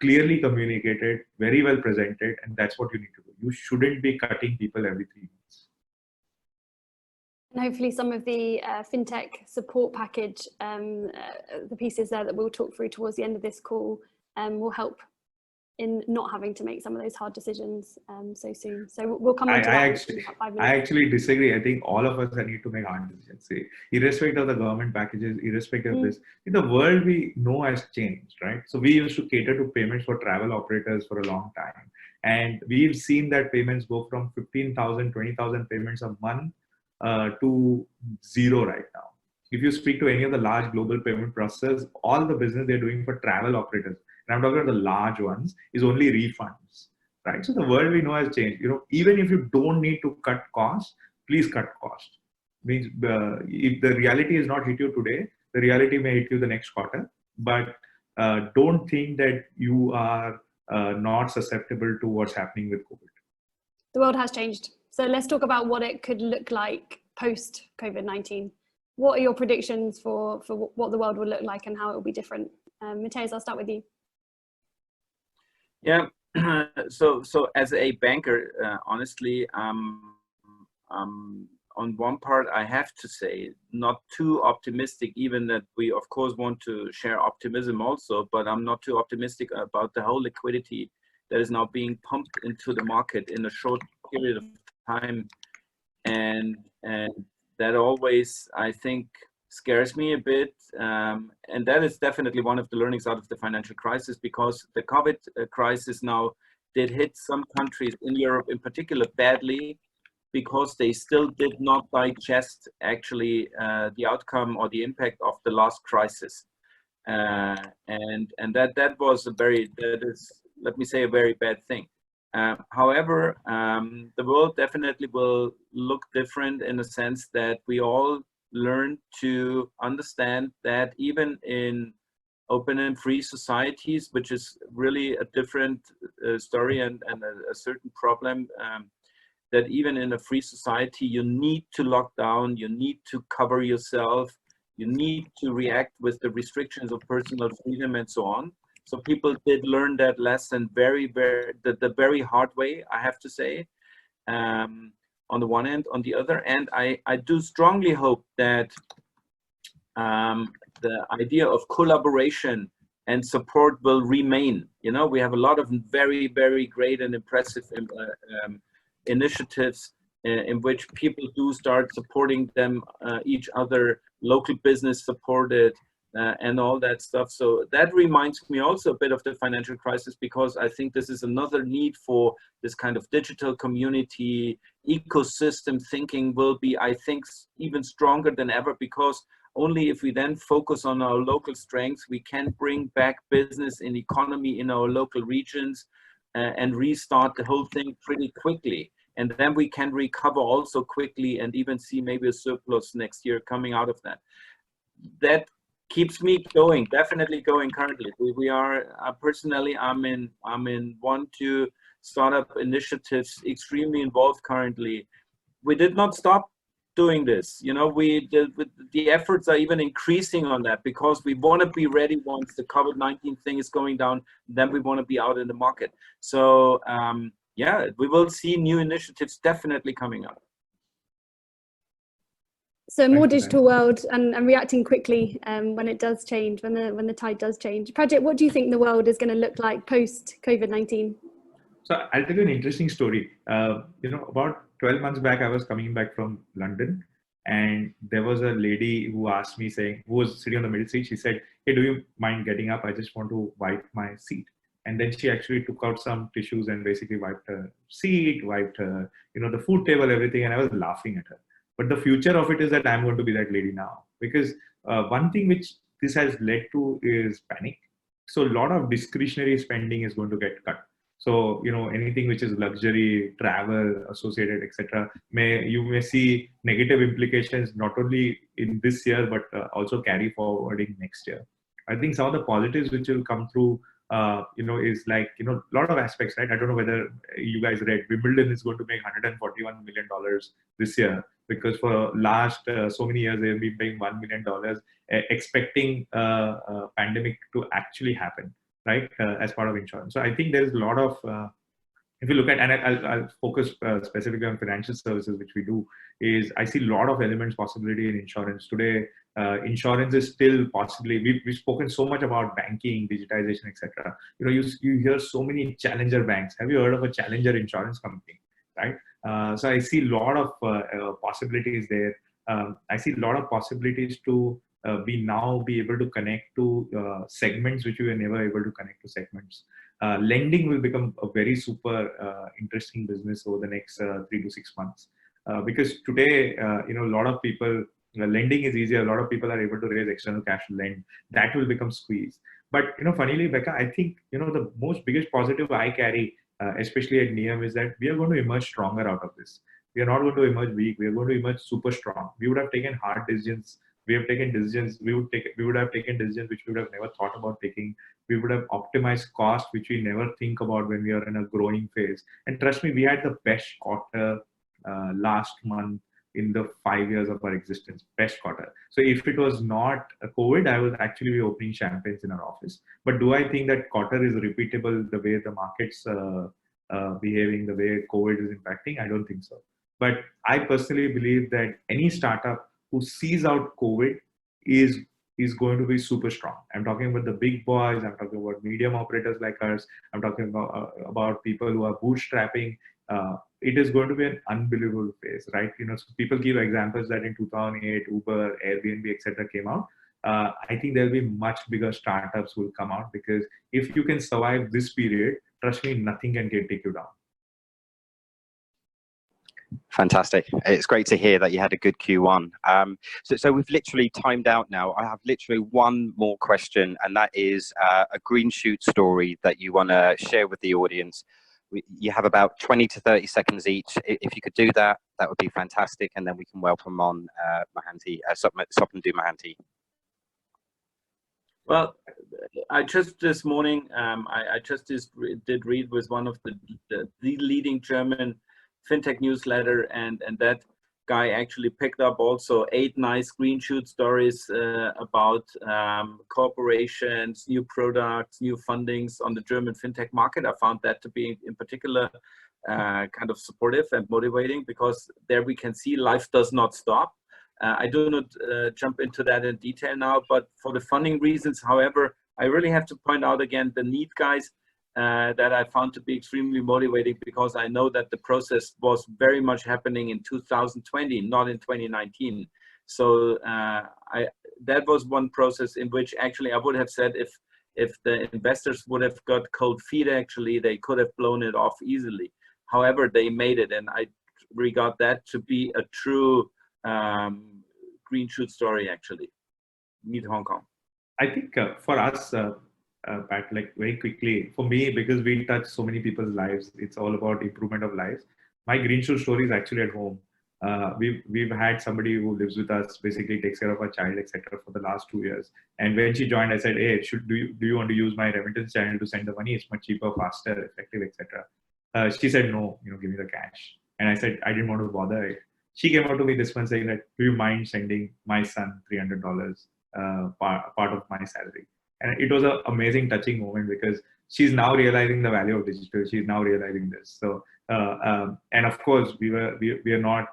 clearly communicated, very well presented, and that's what you need to do. You shouldn't be cutting people every 3 months. And hopefully some of the FinTech support package, the pieces there that we'll talk through towards the end of this call, will help in not having to make some of those hard decisions so soon. So we'll come on to that. I actually disagree. I think all of us need to make hard decisions. See, irrespective of the government packages, irrespective of this, in the world we know has changed, right? So we used to cater to payments for travel operators for a long time. And we've seen that payments go from 15,000, 20,000 payments a month to zero right now. If you speak to any of the large global payment processors, all the business they're doing for travel operators, and I'm talking about the large ones, is only refunds, right? So the world we know has changed. Even if you don't need to cut costs, please cut costs. Means if the reality is not hit you today, the reality may hit you the next quarter, but don't think that you are not susceptible to what's happening with COVID. The world has changed. So let's talk about what it could look like post COVID-19. What are your predictions for what the world will look like and how it will be different? Matthias, I'll start with you. Yeah, so as a banker, honestly, on one part, I have to say, not too optimistic, even that we, of course, want to share optimism also, but I'm not too optimistic about the whole liquidity that is now being pumped into the market in a short period of time. And that always, I think, scares me a bit. And that is definitely one of the learnings out of the financial crisis, because the COVID crisis now did hit some countries in Europe in particular badly, because they still did not digest actually the outcome or the impact of the last crisis. And that was let me say, a very bad thing. However, the world definitely will look different in the sense that we all learn to understand that even in open and free societies, which is really a different story and a certain problem, that even in a free society, you need to lock down, you need to cover yourself, you need to react with the restrictions of personal freedom and so on. So people did learn that lesson the very hard way, I have to say, on the one hand. On the other hand, I do strongly hope that the idea of collaboration and support will remain. You know, we have a lot of very, very great and impressive initiatives in which people do start supporting them, each other, local business supported, and all that stuff. So that reminds me also a bit of the financial crisis, because I think this is another need for this kind of digital community ecosystem thinking will be, I think, even stronger than ever, because only if we then focus on our local strengths, we can bring back business and economy in our local regions and restart the whole thing pretty quickly. And then we can recover also quickly and even see maybe a surplus next year coming out of that. That keeps me going, definitely going currently. We are, personally, I'm in 1-2 startup initiatives, extremely involved currently. We did not stop doing this. You know, the efforts are even increasing on that, because we want to be ready once the COVID-19 thing is going down, then we want to be out in the market. So yeah, we will see new initiatives definitely coming up. So more digital world and reacting quickly when it does change, when the tide does change. Prajit, what do you think the world is going to look like post COVID-19? So I'll tell you an interesting story. You know, about 12 months back, I was coming back from London, and there was a lady who asked me, who was sitting on the middle seat. She said, "Hey, do you mind getting up? I just want to wipe my seat." And then she actually took out some tissues and basically wiped her seat, wiped her, the food table, everything. And I was laughing at her. But the future of it is that I'm going to be that lady now, because one thing which this has led to is panic. So a lot of discretionary spending is going to get cut. So, anything which is luxury, travel, associated, etc., you may see negative implications not only in this year, but also carry forward in next year. I think some of the positives which will come through, is like, a lot of aspects, right? I don't know whether you guys read, Wimbledon is going to make $141 million this year, because for last so many years, they've been paying $1 million, expecting a pandemic to actually happen, right? As part of insurance. So I think there's a lot of, if you look at, and I'll focus specifically on financial services, which we do, is I see a lot of elements possibility in insurance. Today, insurance is still possibly, we've spoken so much about banking, digitization, etc. You hear so many challenger banks. Have you heard of a challenger insurance company, right? So I see a lot of possibilities there. I see a lot of possibilities to be able to connect to segments which we were never able to connect to segments. Lending will become a very super interesting business over the next 3 to 6 months. Because today, a lot of people, lending is easier. A lot of people are able to raise external cash to lend. That will become squeezed. But, funnily, Becca, I think, the most biggest positive I carry, especially at NIUM, is that we are going to emerge stronger out of this. We are not going to emerge weak. We are going to emerge super strong. We would have taken hard decisions We have taken decisions. We would have taken decisions which we would have never thought about taking. We would have optimized cost, which we never think about when we are in a growing phase. And trust me, we had the best quarter last month in the 5 years of our existence, best quarter. So if it was not a COVID, I would actually be opening champagnes in our office. But do I think that quarter is repeatable the way the market's behaving, the way COVID is impacting? I don't think so. But I personally believe that any startup who sees out COVID is going to be super strong. I'm talking about the big boys. I'm talking about medium operators like us. I'm talking about people who are bootstrapping. It is going to be an unbelievable phase, right? You know, so people give examples that in 2008, Uber, Airbnb, etc. came out. I think there'll be much bigger startups will come out, because if you can survive this period, trust me, nothing can take you down. Fantastic. It's great to hear that you had a good Q1. So we've literally timed out now. I have literally one more question, and that is a green shoot story that you want to share with the audience. You have about 20 to 30 seconds each. If you could do that, that would be fantastic. And then we can welcome on Mohanty, Sopnendu Mohanty. Well, I just this morning, I just did read with one of the leading German FinTech newsletter, and that guy actually picked up also 8 nice green shoot stories about corporations, new products, new fundings on the German FinTech market. I found that to be in particular kind of supportive and motivating, because there we can see life does not stop. I do not jump into that in detail now, but for the funding reasons, however, I really have to point out again the NEET guys that I found to be extremely motivating, because I know that the process was very much happening in 2020, not in 2019. So that was one process in which actually I would have said if the investors would have got cold feet, actually, they could have blown it off easily. However, they made it, and I regard that to be a true green shoot story, actually. Meet Hong Kong. I think for us, Pat, like very quickly, for me, because we touch so many people's lives, it's all about improvement of lives. My green shoot story is actually at home. We've had somebody who lives with us, basically takes care of our child, etc., for the last 2 years. And when she joined, I said, "Hey, do you want to use my remittance channel to send the money? It's much cheaper, faster, effective, etc." She said, "No, give me the cash." And I said, I didn't want to bother it. She came out to me this month saying that, "Do you mind sending my son $300 part of my salary?" And it was an amazing, touching moment, because she's now realizing the value of digital. She's now realizing this. So, and of course, we are not,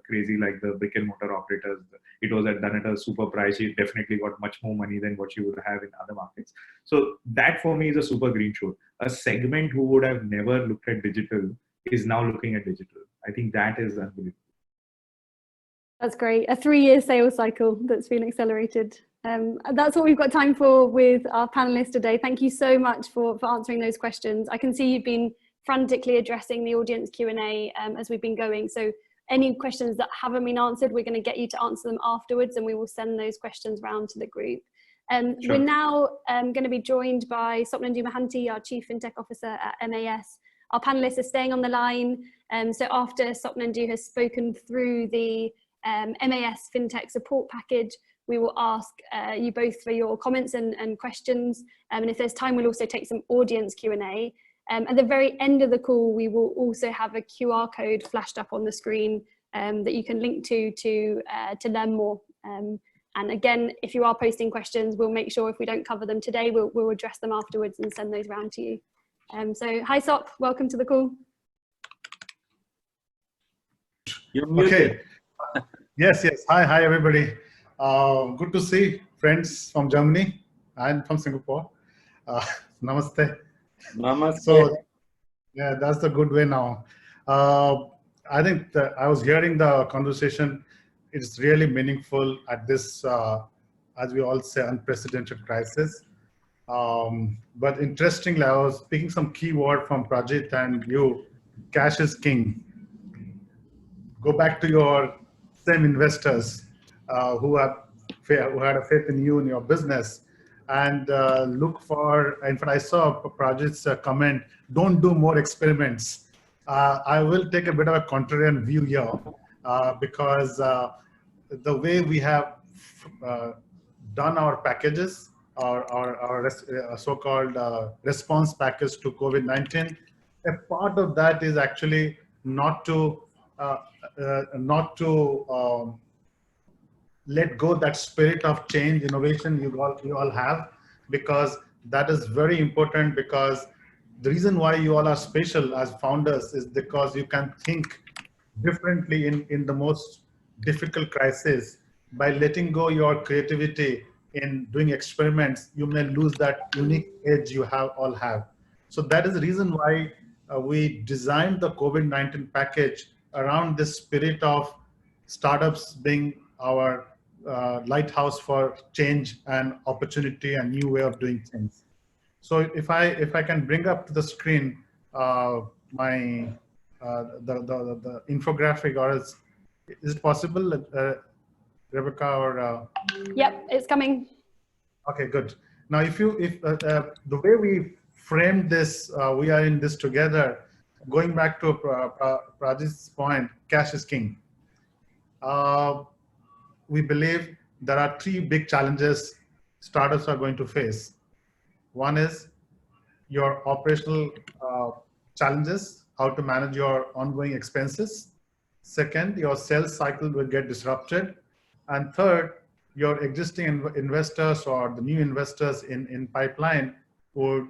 crazy like the brick and mortar operators. It was done at a super price. She definitely got much more money than what she would have in other markets. So that for me is a super green shoot. A segment who would have never looked at digital is now looking at digital. I think that is unbelievable. That's great. A 3-year sales cycle that's been accelerated. That's what we've got time for with our panelists today. Thank you so much for answering those questions. I can see you've been frantically addressing the audience Q&A as we've been going. So any questions that haven't been answered, we're going to get you to answer them afterwards, and we will send those questions round to the group. Sure. We're now going to be joined by Sopnendu Mohanty, our Chief FinTech Officer at MAS. Our panelists are staying on the line. So after Sopnendu has spoken through the MAS FinTech support package, we will ask you both for your comments and questions. And if there's time, we'll also take some audience Q&A. At the very end of the call, we will also have a QR code flashed up on the screen that you can link to learn more. And again, if you are posting questions, we'll make sure if we don't cover them today, we'll address them afterwards and send those round to you. So hi Sop, welcome to the call. You're muted. Okay. Yes. Hi everybody. Good to see friends from Germany and from Singapore. Namaste. Namaste. So yeah, that's the good way now. I think that I was hearing the conversation. It's really meaningful at this, as we all say, unprecedented crisis. But interestingly, I was speaking some keyword from Prajit and you, cash is king. Go back to your same investors who had a faith in you and your business, and look for, in fact, I saw Prajit's comment, don't do more experiments. I will take a bit of a contrarian view here because the way we have done our packages, our so-called response package to COVID-19. A part of that is actually not to let go that spirit of change, innovation you all have, because that is very important. Because the reason why you all are special as founders is because you can think differently in the most difficult crisis. By letting go your creativity in doing experiments, you may lose that unique edge you all have. So that is the reason why we designed the COVID-19 package around this spirit of startups being our lighthouse for change and opportunity and new way of doing things. So if I can bring up to the screen my the infographic, or is it possible, Rebecca, or? Yep, it's coming. Okay, good. Now, if the way we framed this, we are in this together. Going back to Prajit's point, cash is king. We believe there are 3 big challenges startups are going to face. One is your operational challenges, how to manage your ongoing expenses. Second, your sales cycle will get disrupted. And third, your existing investors or the new investors in pipeline would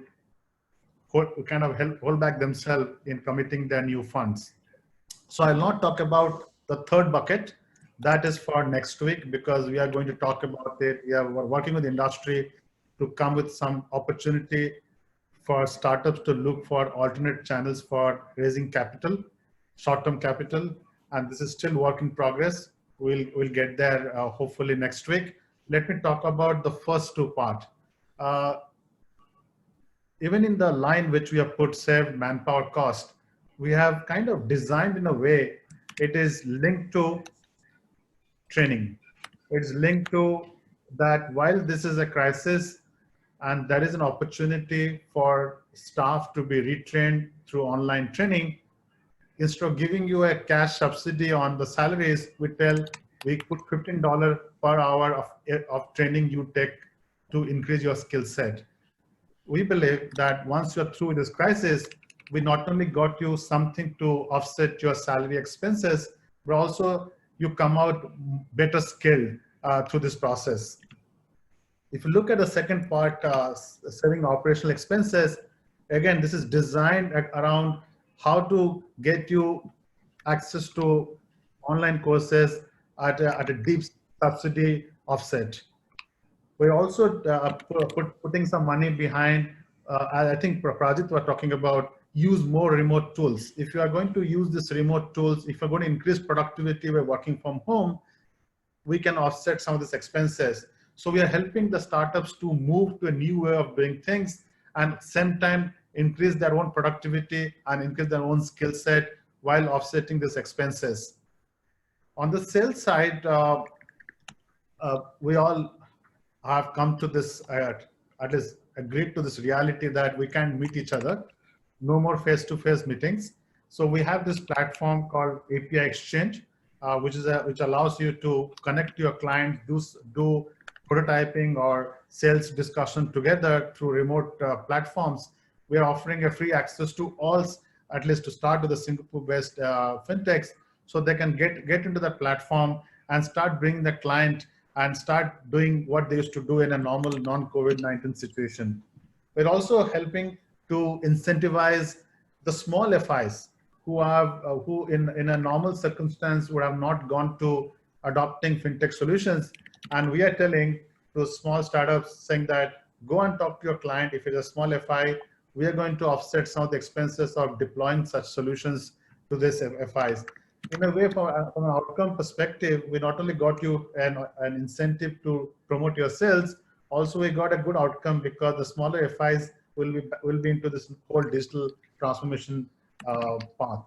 kind of hold back themselves in committing their new funds. So I'll not talk about the third bucket. That is for next week, because we are going to talk about it. We're working with the industry to come with some opportunity for startups to look for alternate channels for raising capital, short-term capital, and this is still work in progress. We'll get there hopefully next week. Let me talk about the first 2 parts. Even in the line which we have put saved manpower cost, we have kind of designed in a way it is linked to training. It's linked to that while this is a crisis and there is an opportunity for staff to be retrained through online training, instead of giving you a cash subsidy on the salaries, we put $15 per hour of training you take to increase your skill set. We believe that once you're through this crisis, we not only got you something to offset your salary expenses, but also you come out better skilled through this process. If you look at the second part, saving operational expenses, again, this is designed around how to get you access to online courses at a deep subsidy offset. We're also putting some money behind, I think Prajit was talking about, use more remote tools. If you are going to use this remote tools, if you're going to increase productivity by working from home, we can offset some of these expenses. So we are helping the startups to move to a new way of doing things and same time increase their own productivity and increase their own skill set while offsetting these expenses. On the sales side, we all have come to this, at least agreed to this reality that we can't meet each other. No more face-to-face meetings. So we have this platform called API Exchange, which allows you to connect to your client, do prototyping or sales discussion together through remote platforms. We are offering a free access to all, at least to start with the Singapore-based FinTechs, so they can get into the platform and start bringing the client and start doing what they used to do in a normal non-COVID-19 situation. We're also helping to incentivize the small FIs who in a normal circumstance would have not gone to adopting FinTech solutions. And we are telling those small startups saying that go and talk to your client. If it's a small FI, we are going to offset some of the expenses of deploying such solutions to these FIs. In a way, from an outcome perspective, we not only got you an incentive to promote your sales, also we got a good outcome because the smaller FIs will be into this whole digital transformation path.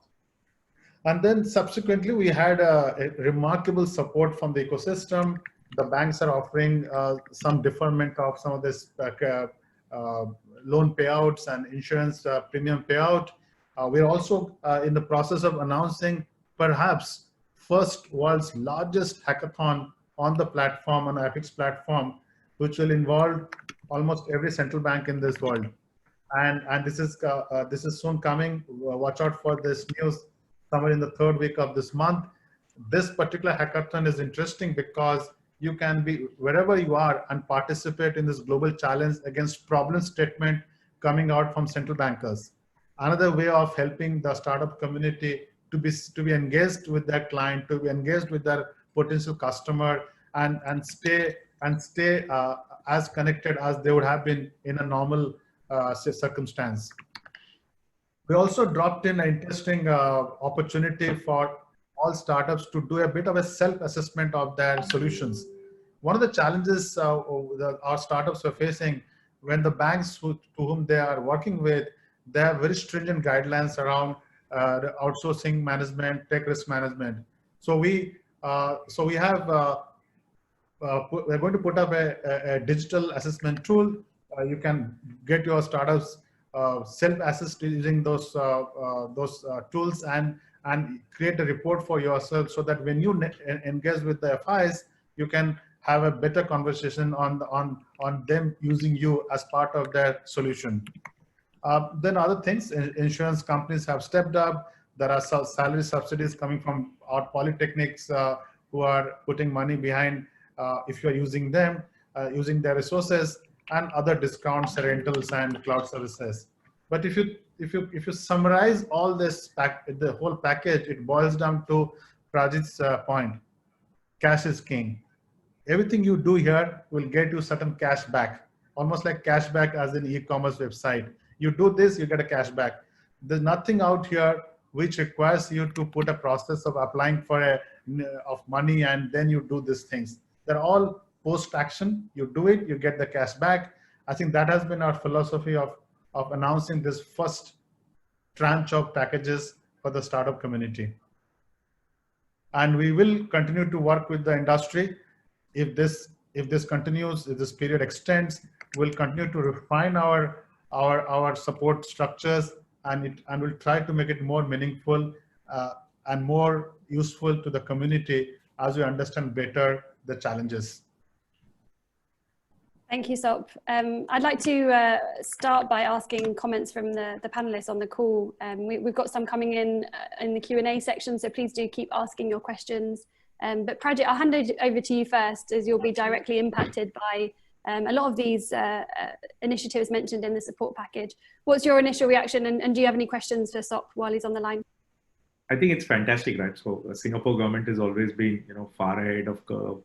And then subsequently, we had a remarkable support from the ecosystem. The banks are offering some deferment of some of this loan payouts and insurance premium payout. We're also in the process of announcing perhaps first world's largest hackathon on the platform, on Epic's platform, which will involve almost every central bank in this world. And this is soon coming. Watch out for this news somewhere in the third week of this month. This particular hackathon is interesting because you can be wherever you are and participate in this global challenge against problem statement coming out from central bankers. Another way of helping the startup community to be engaged with their client, to be engaged with their potential customer, and stay as connected as they would have been in a normal circumstance. We also dropped in an interesting opportunity for all startups to do a bit of a self-assessment of their solutions. One of the challenges our startups are facing when the banks to whom they are working with, they have very stringent guidelines around the outsourcing management, tech risk management. So we're going to put up a digital assessment tool. You can get your startups self-assessed using those tools and create a report for yourself, so that when you engage with the FIs, you can have a better conversation on them using you as part of their solution. Then other things, insurance companies have stepped up. There are salary subsidies coming from our polytechnics who are putting money behind if you're using them, using their resources, and other discounts, rentals, and cloud services. But if you summarize all this, the whole package, it boils down to Prajit's point. Cash is king. Everything you do here will get you certain cash back, almost like cash back as an e-commerce website. You do this, you get a cash back. There's nothing out here which requires you to put a process of applying for of money and then you do these things. They're all post-action. You do it, you get the cash back. I think that has been our philosophy of announcing this first tranche of packages for the startup community. And we will continue to work with the industry. If this continues, if this period extends, we'll continue to refine our support structures, and we'll try to make it more meaningful and more useful to the community as we understand better the challenges. Thank you, Sop. I'd like to start by asking comments from the panelists on the call. We've got some coming in the Q&A section, so please do keep asking your questions. But Prajit, I'll hand it over to you first, as you'll be directly impacted by a lot of these initiatives mentioned in the support package. What's your initial reaction, and do you have any questions for Sop while he's on the line? I think it's fantastic, right? So Singapore government has always been, far ahead of curve.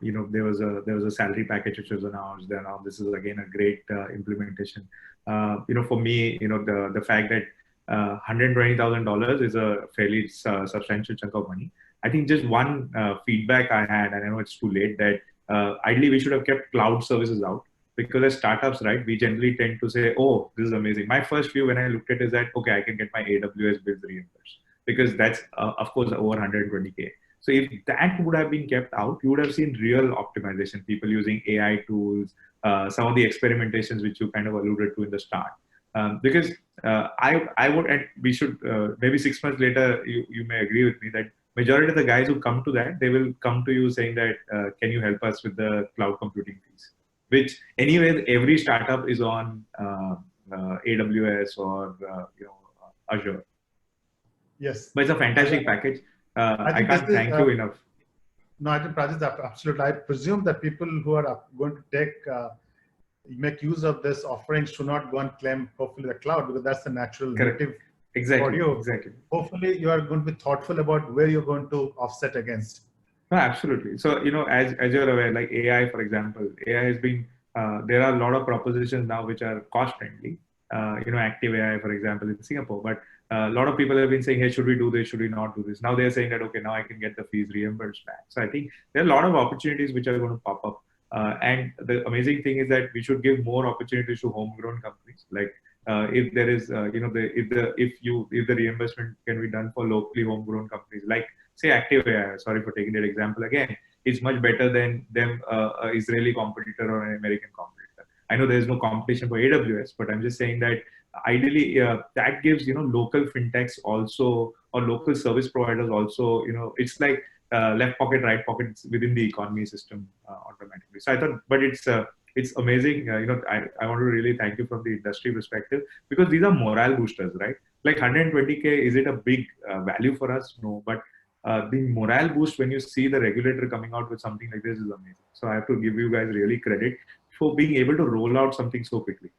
There was a salary package which was announced. Then now this is again a great implementation. For me, the fact that $120,000 is a fairly substantial chunk of money. I think just one feedback I had, and I know it's too late, that ideally we should have kept cloud services out, because as startups, right, we generally tend to say, oh, this is amazing. My first view when I looked at it is that, okay, I can get my AWS bills reimbursed, because that's of course over 120K. So if that would have been kept out, you would have seen real optimization, people using AI tools, some of the experimentations which you kind of alluded to in the start. Because I would, and we should, maybe 6 months later, you may agree with me that majority of the guys who come to that, they will come to you saying that, can you help us with the cloud computing fees? Which anyway, every startup is on AWS or Azure. Yes. But it's a fantastic package. I can't thank you enough. No, I think Prajit, absolutely. I presume that people who are going to make use of this offering should not go and claim, hopefully, the cloud, because that's the natural native for you. Exactly. Hopefully, you are going to be thoughtful about where you're going to offset against. No, absolutely. So, as you're aware, like AI, for example, AI has been, there are a lot of propositions now which are cost friendly. Active AI, for example, in Singapore. But a lot of people have been saying, hey, should we do this? Should we not do this? Now they're saying that, okay, now I can get the fees reimbursed back. So I think there are a lot of opportunities which are going to pop up. And the amazing thing is that we should give more opportunities to homegrown companies. Like if there is, if the reimbursement can be done for locally homegrown companies, like say Active AI, sorry for taking that example again, is much better than them, Israeli competitor or an American competitor. I know there is no competition for AWS, but I'm just saying that ideally that gives, local fintechs also, or local service providers also, it's like left pocket, right pockets within the economy system automatically. So I thought, but it's amazing. I want to really thank you from the industry perspective, because these are morale boosters, right? Like 120K, is it a big value for us? No, but the morale boost when you see the regulator coming out with something like this is amazing. So I have to give you guys really credit for being able to roll out something so quickly.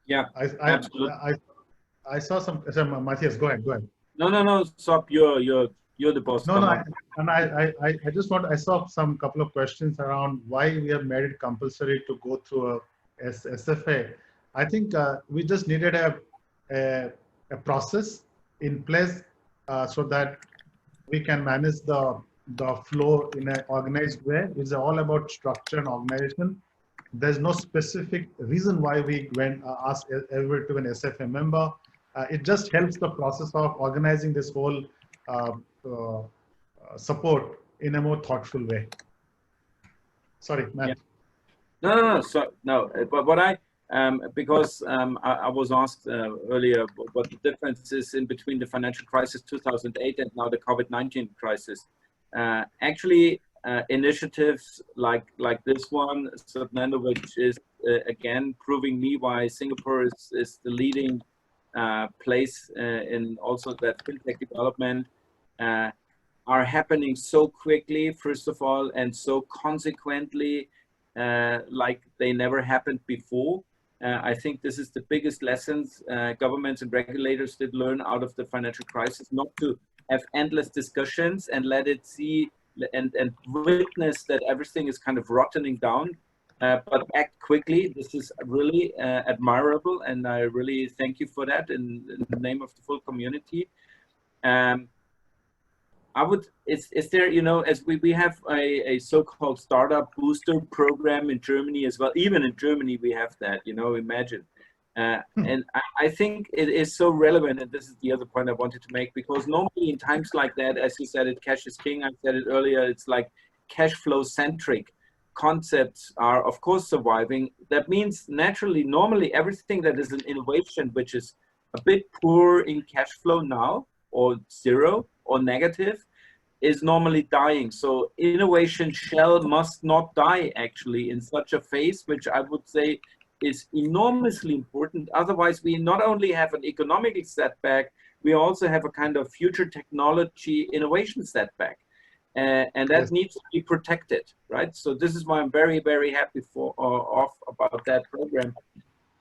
Yeah, absolutely. I saw some. Matthias, go ahead. No. Stop. You're the boss. No. I just want. I saw some couple of questions around why we have made it compulsory to go through a SFA. I think we just needed a process in place so that we can manage the flow in an organized way. It's all about structure and organization. There's no specific reason why we went asked everybody to an SFA member. It just helps the process of organizing this whole support in a more thoughtful way. Sorry, Matt. Yeah. No. So no, but what I because I was asked earlier what the difference is in between the financial crisis 2008 and now the COVID-19 crisis. Actually, initiatives like this one, Sopnendu, which is again proving me why Singapore is the leading place in also that fintech development, are happening so quickly, first of all, and so consequently, like they never happened before. I think this is the biggest lessons governments and regulators did learn out of the financial crisis, not to have endless discussions and let it see and witness that everything is kind of rotting down, but act quickly. This is really admirable, and I really thank you for that in the name of the full community. Is there, as we have a so-called startup booster program in Germany as well. Even in Germany, we have that, imagine. And I think it is so relevant, and this is the other point I wanted to make, because normally in times like that, as you said, cash is king, I said it earlier, it's like cash flow centric concepts are of course surviving. That means naturally, normally everything that is an innovation, which is a bit poor in cash flow now, or zero or negative, is normally dying. So innovation must not die actually in such a phase, which I would say is enormously important. Otherwise, we not only have an economic setback, we also have a kind of future technology innovation setback. And that needs to be protected, right? So this is why I'm very, very happy about that program.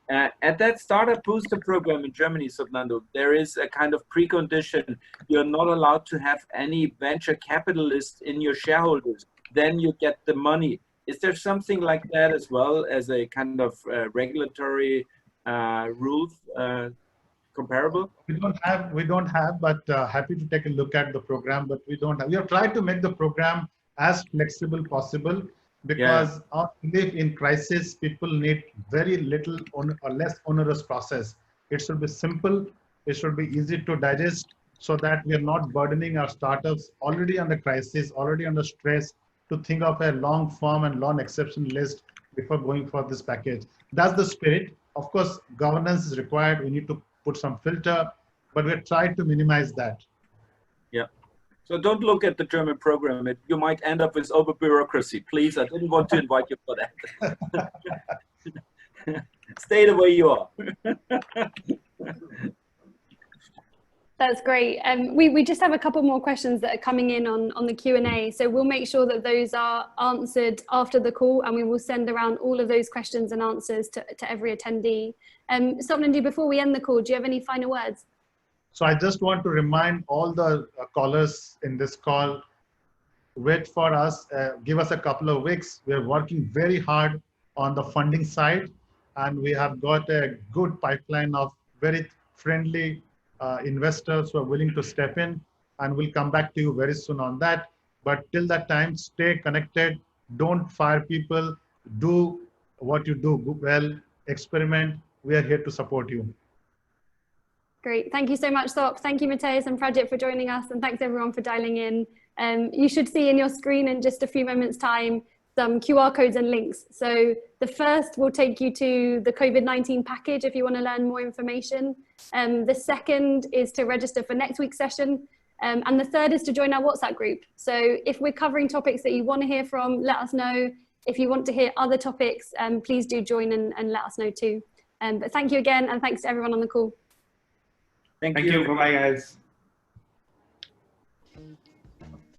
At that startup booster program in Germany, Sopnendu, there is a kind of precondition. You're not allowed to have any venture capitalists in your shareholders. Then you get the money. Is there something like that as well as a kind of regulatory rules comparable? We don't have, but happy to take a look at the program, but we don't have. We have tried to make the program as flexible possible, because our belief in crisis, people need very little or less onerous process. It should be simple, it should be easy to digest, so that we are not burdening our startups already under crisis, already under stress, to think of a long form and long exception list before going for this package. That's the spirit. Of course, governance is required. We need to put some filter, but we're trying to minimize that. Yeah. So don't look at the German program. You might end up with over bureaucracy. Please, I didn't want to invite you for that. Stay the way you are. That's great. We just have a couple more questions that are coming in on the Q&A. So we'll make sure that those are answered after the call, and we will send around all of those questions and answers to every attendee. Sopnendu, before we end the call, do you have any final words? So I just want to remind all the callers in this call, wait for us, give us a couple of weeks. We're working very hard on the funding side, and we have got a good pipeline of very friendly investors who are willing to step in, and we'll come back to you very soon on that. But till that time, stay connected, don't fire people, do what you do well, experiment. We are here to support you. Great. Thank you so much, Sop. Thank you, Matthias and Prajit, for joining us. And thanks everyone for dialing in. You should see in your screen in just a few moments' time some QR codes and links. So the first will take you to the COVID-19 package if you want to learn more information. The second is to register for next week's session. And the third is to join our WhatsApp group. So if we're covering topics that you want to hear from, let us know. If you want to hear other topics, please do join and let us know too. But thank you again, and thanks to everyone on the call. Thank you. Bye-bye, guys.